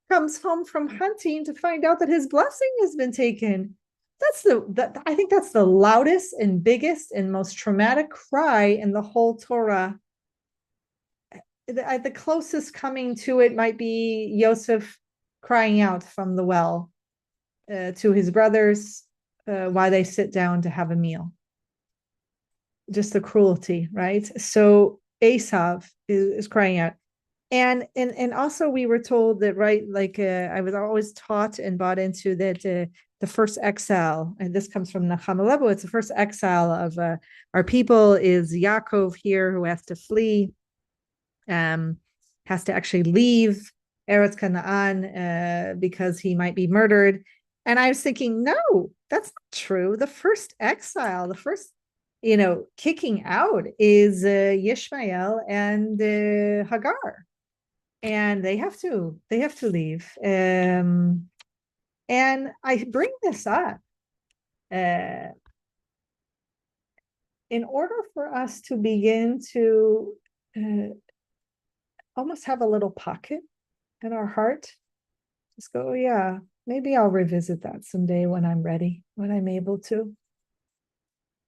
comes home from hunting to find out that his blessing has been taken. I think that's the loudest and biggest and most traumatic cry in the whole Torah. The closest coming to it might be Yosef crying out from the well to his brothers while they sit down to have a meal. Just the cruelty, right? So Esav is crying out. And also we were told that, right, like I was always taught and bought into that the first exile, and this comes from Nachama Lebo, it's the first exile of our people is Yaakov here, who has to flee, has to actually leave Eretz Canaan because he might be murdered. And I was thinking, no, that's not true. The first exile, the first kicking out is Yishmael and Hagar. and they have to leave. And I bring this up in order for us to begin to almost have a little pocket in our heart. Just go, yeah, maybe I'll revisit that someday when I'm ready, when I'm able to,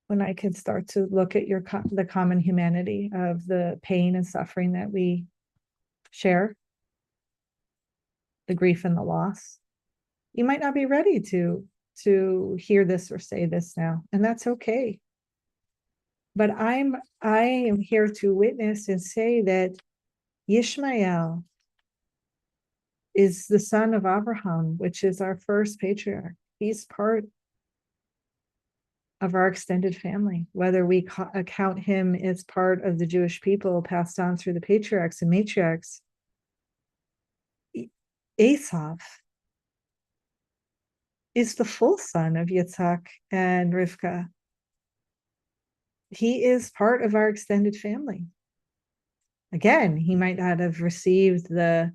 when I can start to look at the common humanity of the pain and suffering that we share, the grief and the loss. You might not be ready to hear this or say this now, and that's okay. But I am here to witness and say that Yishmael is the son of Abraham, which is our first patriarch. He's part of our extended family, whether we account him as part of the Jewish people passed on through the patriarchs and matriarchs. Esav is the full son of Yitzhak and Rivka. He is part of our extended family. Again, he might not have received the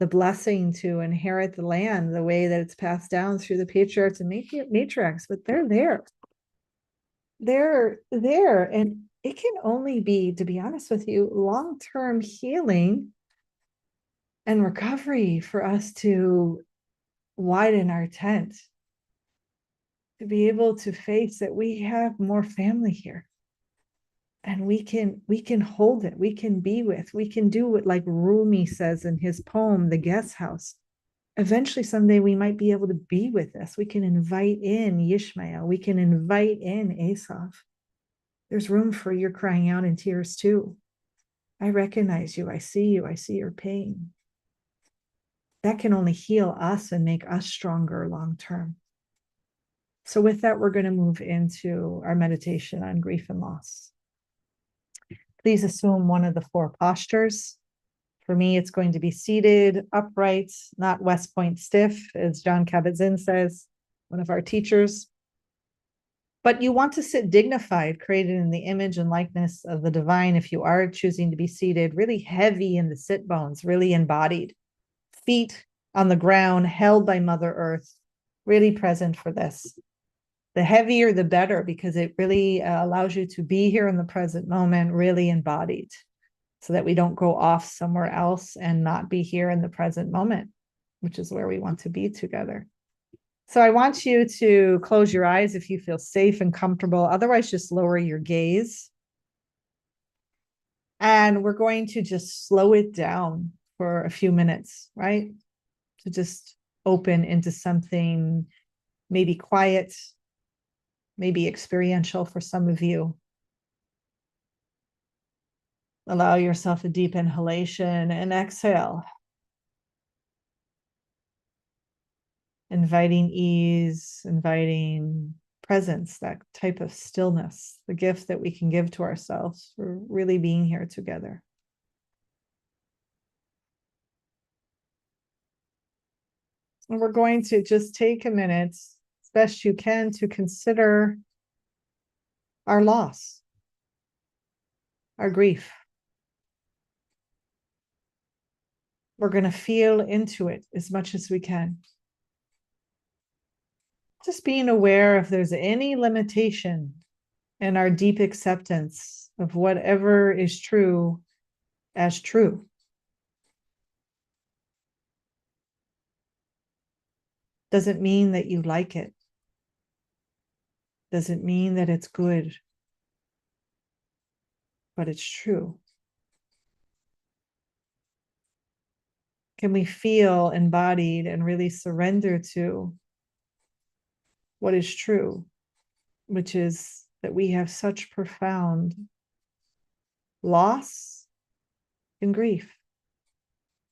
blessing to inherit the land the way that it's passed down through the patriarchs and matriarchs, but they're there. They're there. And it can only be, to be honest with you, long-term healing and recovery for us to widen our tent, to be able to face that we have more family here. And we can hold it, we can be with, we can do what, like Rumi says in his poem, The Guest House. Eventually, someday we might be able to be with us. We can invite in Yishmael, we can invite in Esav. There's room for your crying out in tears too. I recognize you, I see your pain. That can only heal us and make us stronger long term. So with that, we're going to move into our meditation on grief and loss. Please assume one of the four postures. For me, it's going to be seated, upright, not West Point stiff, as John Kabat-Zinn says, one of our teachers. But you want to sit dignified, created in the image and likeness of the divine. If you are choosing to be seated, really heavy in the sit bones, really embodied. Feet on the ground, held by Mother Earth, really present for this. The heavier, the better, because it really allows you to be here in the present moment, really embodied, so that we don't go off somewhere else and not be here in the present moment, which is where we want to be together. So I want you to close your eyes if you feel safe and comfortable. Otherwise, just lower your gaze. And we're going to just slow it down for a few minutes, right? To just open into something maybe quiet, maybe experiential for some of you. Allow yourself a deep inhalation and exhale. Inviting ease, inviting presence, that type of stillness, the gift that we can give to ourselves for really being here together. And we're going to just take a minute, as best you can, to consider our loss, our grief. We're going to feel into it as much as we can. Just being aware if there's any limitation in our deep acceptance of whatever is true as true. Doesn't mean that you like it. Doesn't mean that it's good. But it's true. Can we feel embodied and really surrender to what is true, which is that we have such profound loss and grief,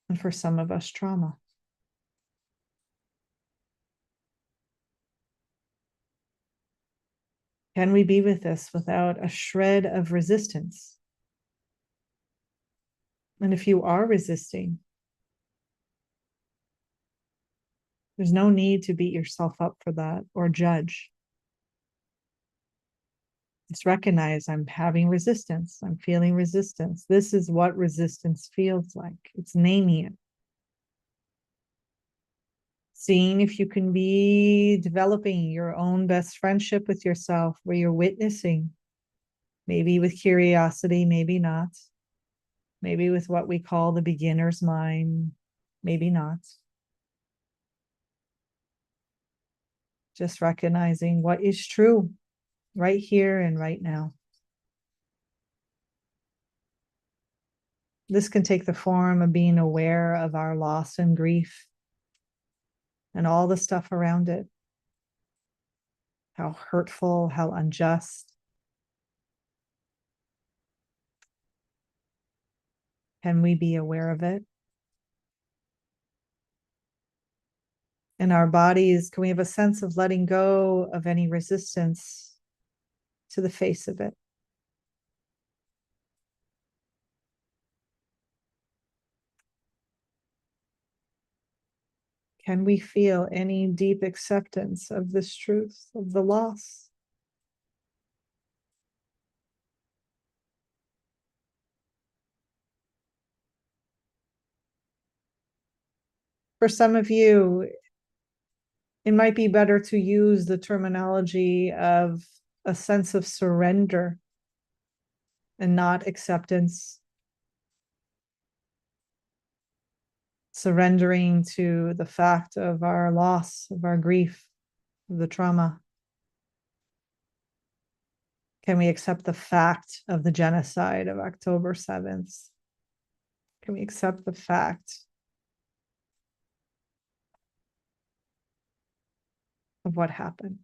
and for some of us, trauma. Can we be with this without a shred of resistance? And if you are resisting, there's no need to beat yourself up for that or judge. Just recognize I'm having resistance. I'm feeling resistance. This is what resistance feels like. It's naming it. Seeing if you can be developing your own best friendship with yourself, where you're witnessing, maybe with curiosity, maybe not. Maybe with what we call the beginner's mind, maybe not. Just recognizing what is true right here and right now. This can take the form of being aware of our loss and grief and all the stuff around it. How hurtful, how unjust. Can we be aware of it? In our bodies, can we have a sense of letting go of any resistance to the face of it? Can we feel any deep acceptance of this truth, of the loss? For some of you, it might be better to use the terminology of a sense of surrender and not acceptance. Surrendering to the fact of our loss, of our grief, of the trauma. Can we accept the fact of the genocide of October 7th? Can we accept the fact of what happened?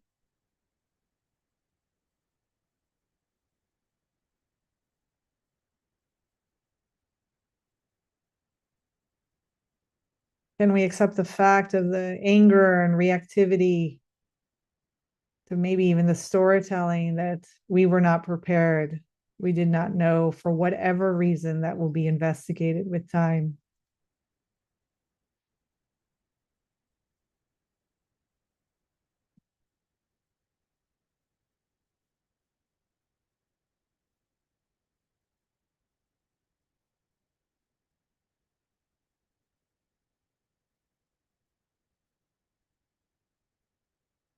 Can we accept the fact of the anger and reactivity, to maybe even the storytelling that we were not prepared? We did not know, for whatever reason that will be investigated with time.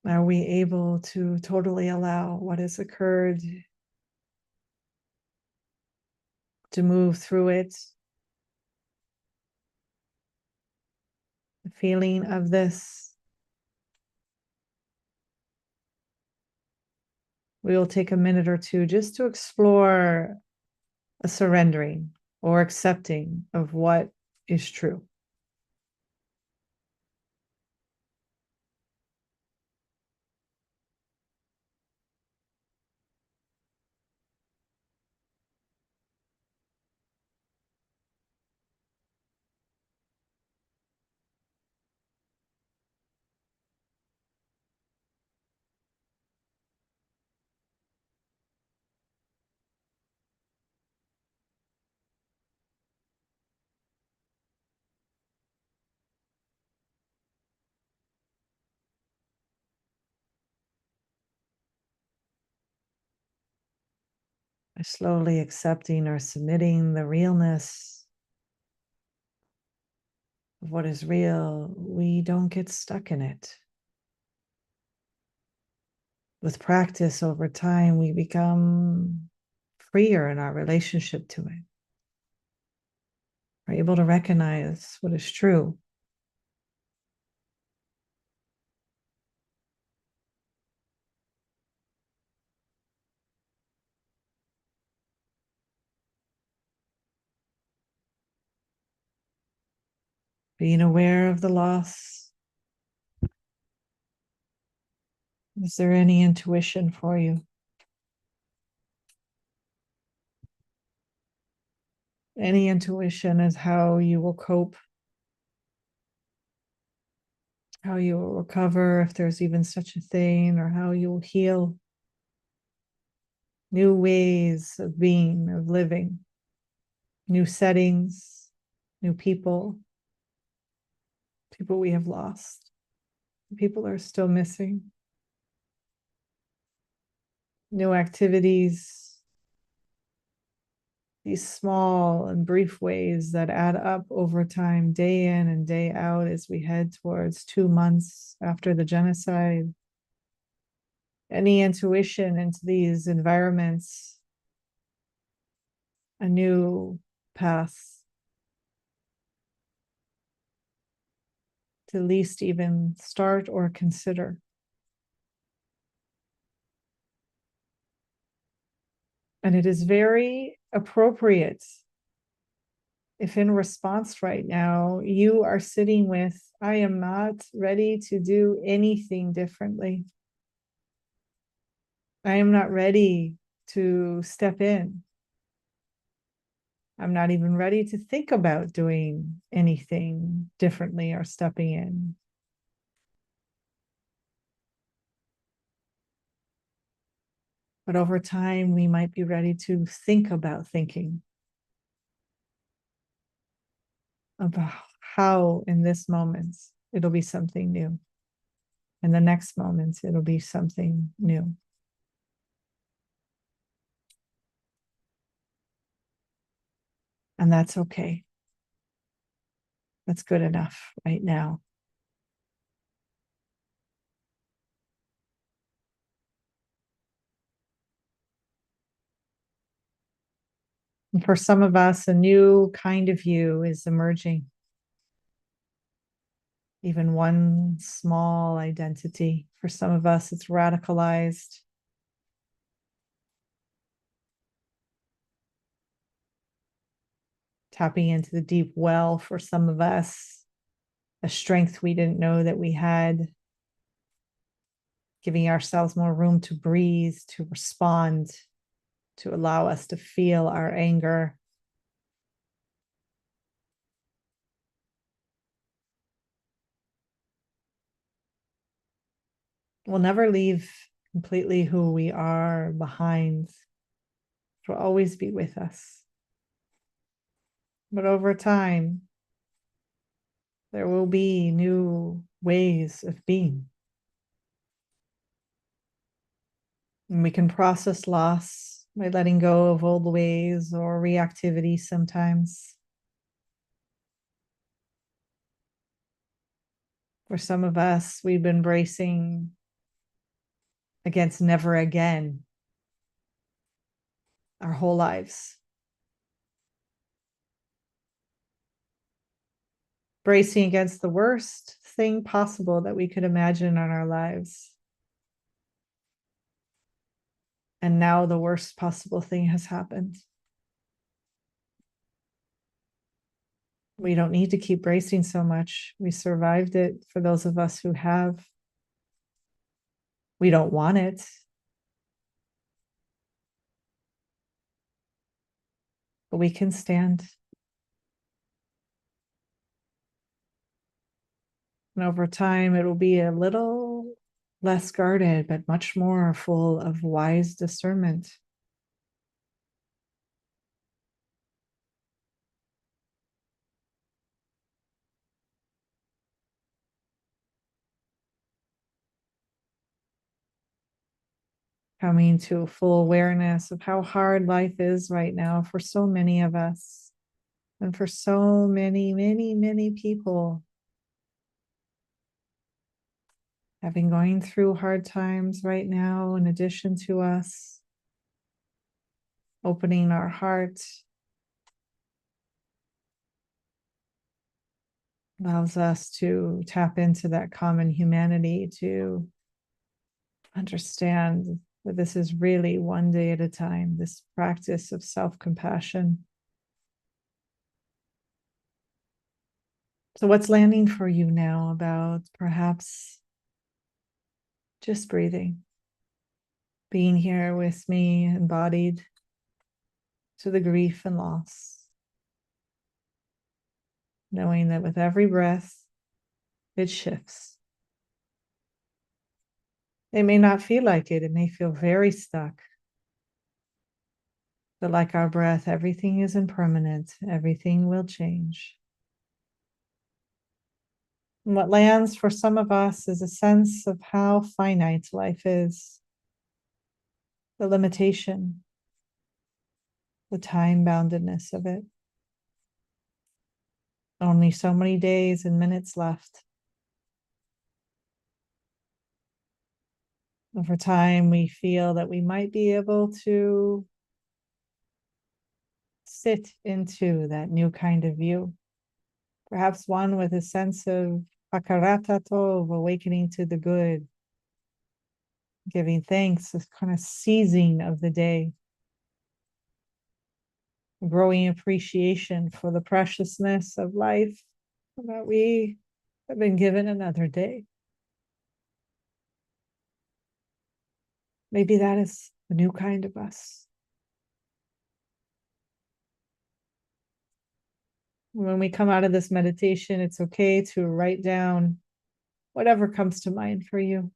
Are we able to totally allow what has occurred, to move through it? The feeling of this. We will take a minute or two just to explore a surrendering or accepting of what is true. By slowly accepting or submitting the realness of what is real, we don't get stuck in it. With practice over time, we become freer in our relationship to it. We're able to recognize what is true. Being aware of the loss. Is there any intuition for you? Any intuition is how you will cope, how you will recover, if there's even such a thing, or how you will heal. New ways of being, of living, new settings, new people, people we have lost, people are still missing. new activities, these small and brief ways that add up over time, day in and day out, as we head towards 2 months after the genocide. Any intuition into these environments, a new path to least even start or consider. And it is very appropriate if in response right now you are sitting with, I am not ready to do anything differently. I am not ready to step in. I'm not even ready to think about doing anything differently or stepping in. But over time, we might be ready to think about thinking about how in this moment it'll be something new. In the next moment, it'll be something new. And that's okay. That's good enough right now. And for some of us, a new kind of you is emerging. Even one small identity. For some of us, it's radicalized. Tapping into the deep well for some of us, a strength we didn't know that we had. Giving ourselves more room to breathe, to respond, to allow us to feel our anger. We'll never leave completely who we are behind. It will always be with us. But over time, there will be new ways of being. And we can process loss by letting go of old ways or reactivity sometimes. For some of us, we've been bracing against never again our whole lives. Bracing against the worst thing possible that we could imagine in our lives. And now the worst possible thing has happened. We don't need to keep bracing so much. We survived it for those of us who have. We don't want it. But we can stand. And over time, it will be a little less guarded, but much more full of wise discernment. Coming to a full awareness of how hard life is right now for so many of us and for so many, many, many people. Having going through hard times right now, in addition to us, opening our heart allows us to tap into that common humanity, to understand that this is really one day at a time, this practice of self-compassion. So what's landing for you now about perhaps just breathing, being here with me, embodied to the grief and loss, knowing that with every breath, it shifts. It may not feel like it. It may feel very stuck. But like our breath, everything is impermanent. Everything will change. And what lands for some of us is a sense of how finite life is. the limitation, the time-boundedness of it. Only so many days and minutes left. Over time, we feel that we might be able to sit into that new kind of view. Perhaps one with a sense of hakarat tov, awakening to the good, giving thanks, this kind of seizing of the day, growing appreciation for the preciousness of life, that we have been given another day. Maybe that is a new kind of us. When we come out of this meditation, it's okay to write down whatever comes to mind for you.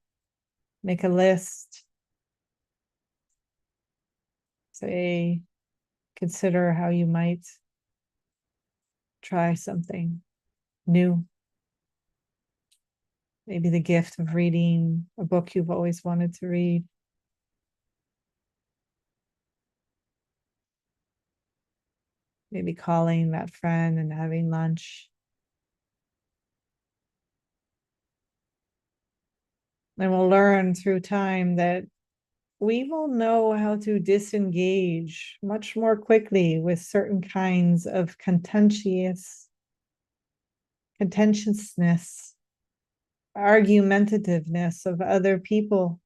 Make a list. Say, consider how you might try something new. Maybe the gift of reading a book you've always wanted to read. Maybe calling that friend and having lunch. And we'll learn through time that we will know how to disengage much more quickly with certain kinds of contentiousness, argumentativeness of other people,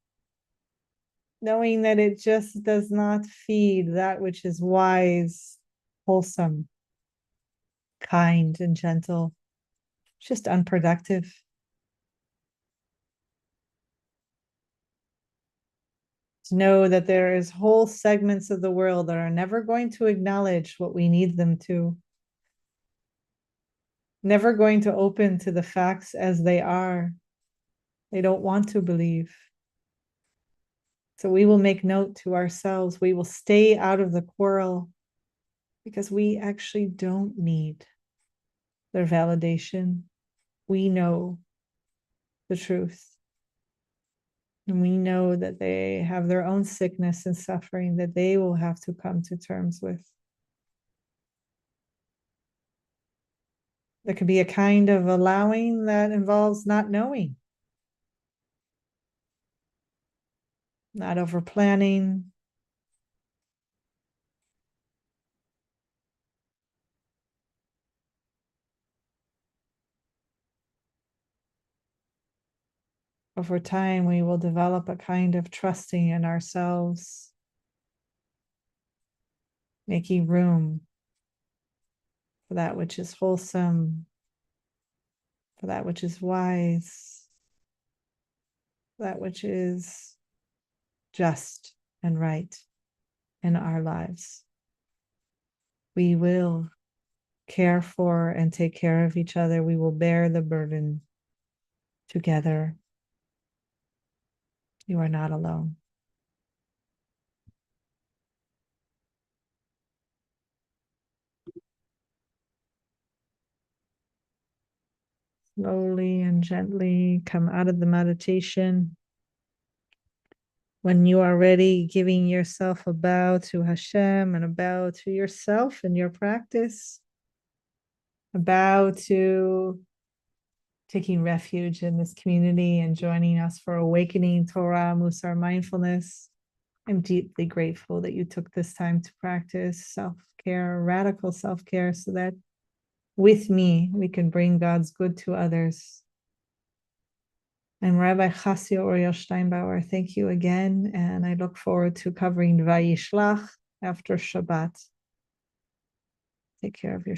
knowing that it just does not feed that which is wise, wholesome, kind, and gentle. It's just unproductive. To know that there is whole segments of the world that are never going to acknowledge what we need them to, never going to open to the facts as they are. They don't want to believe. So we will make note to ourselves. We will stay out of the quarrel because we actually don't need their validation. We know the truth. And we know that they have their own sickness and suffering that they will have to come to terms with. There could be a kind of allowing that involves not knowing, not over planning, over time, we will develop a kind of trusting in ourselves, making room for that which is wholesome, for that which is wise, that which is just and right in our lives. We will care for and take care of each other. We will bear the burden together. You are not alone. Slowly and gently come out of the meditation. When you are ready, giving yourself a bow to Hashem and a bow to yourself and your practice. A bow to taking refuge in this community and joining us for awakening TORAH Mussar Mindfulness. I'm deeply grateful that you took this time to practice self-care, radical self-care, so that with me, we can bring God's good to others. I'm Rabbi Chasya Oriel Steinbauer. Thank you again, and I look forward to covering Vayishlach after Shabbat. Take care of yourself.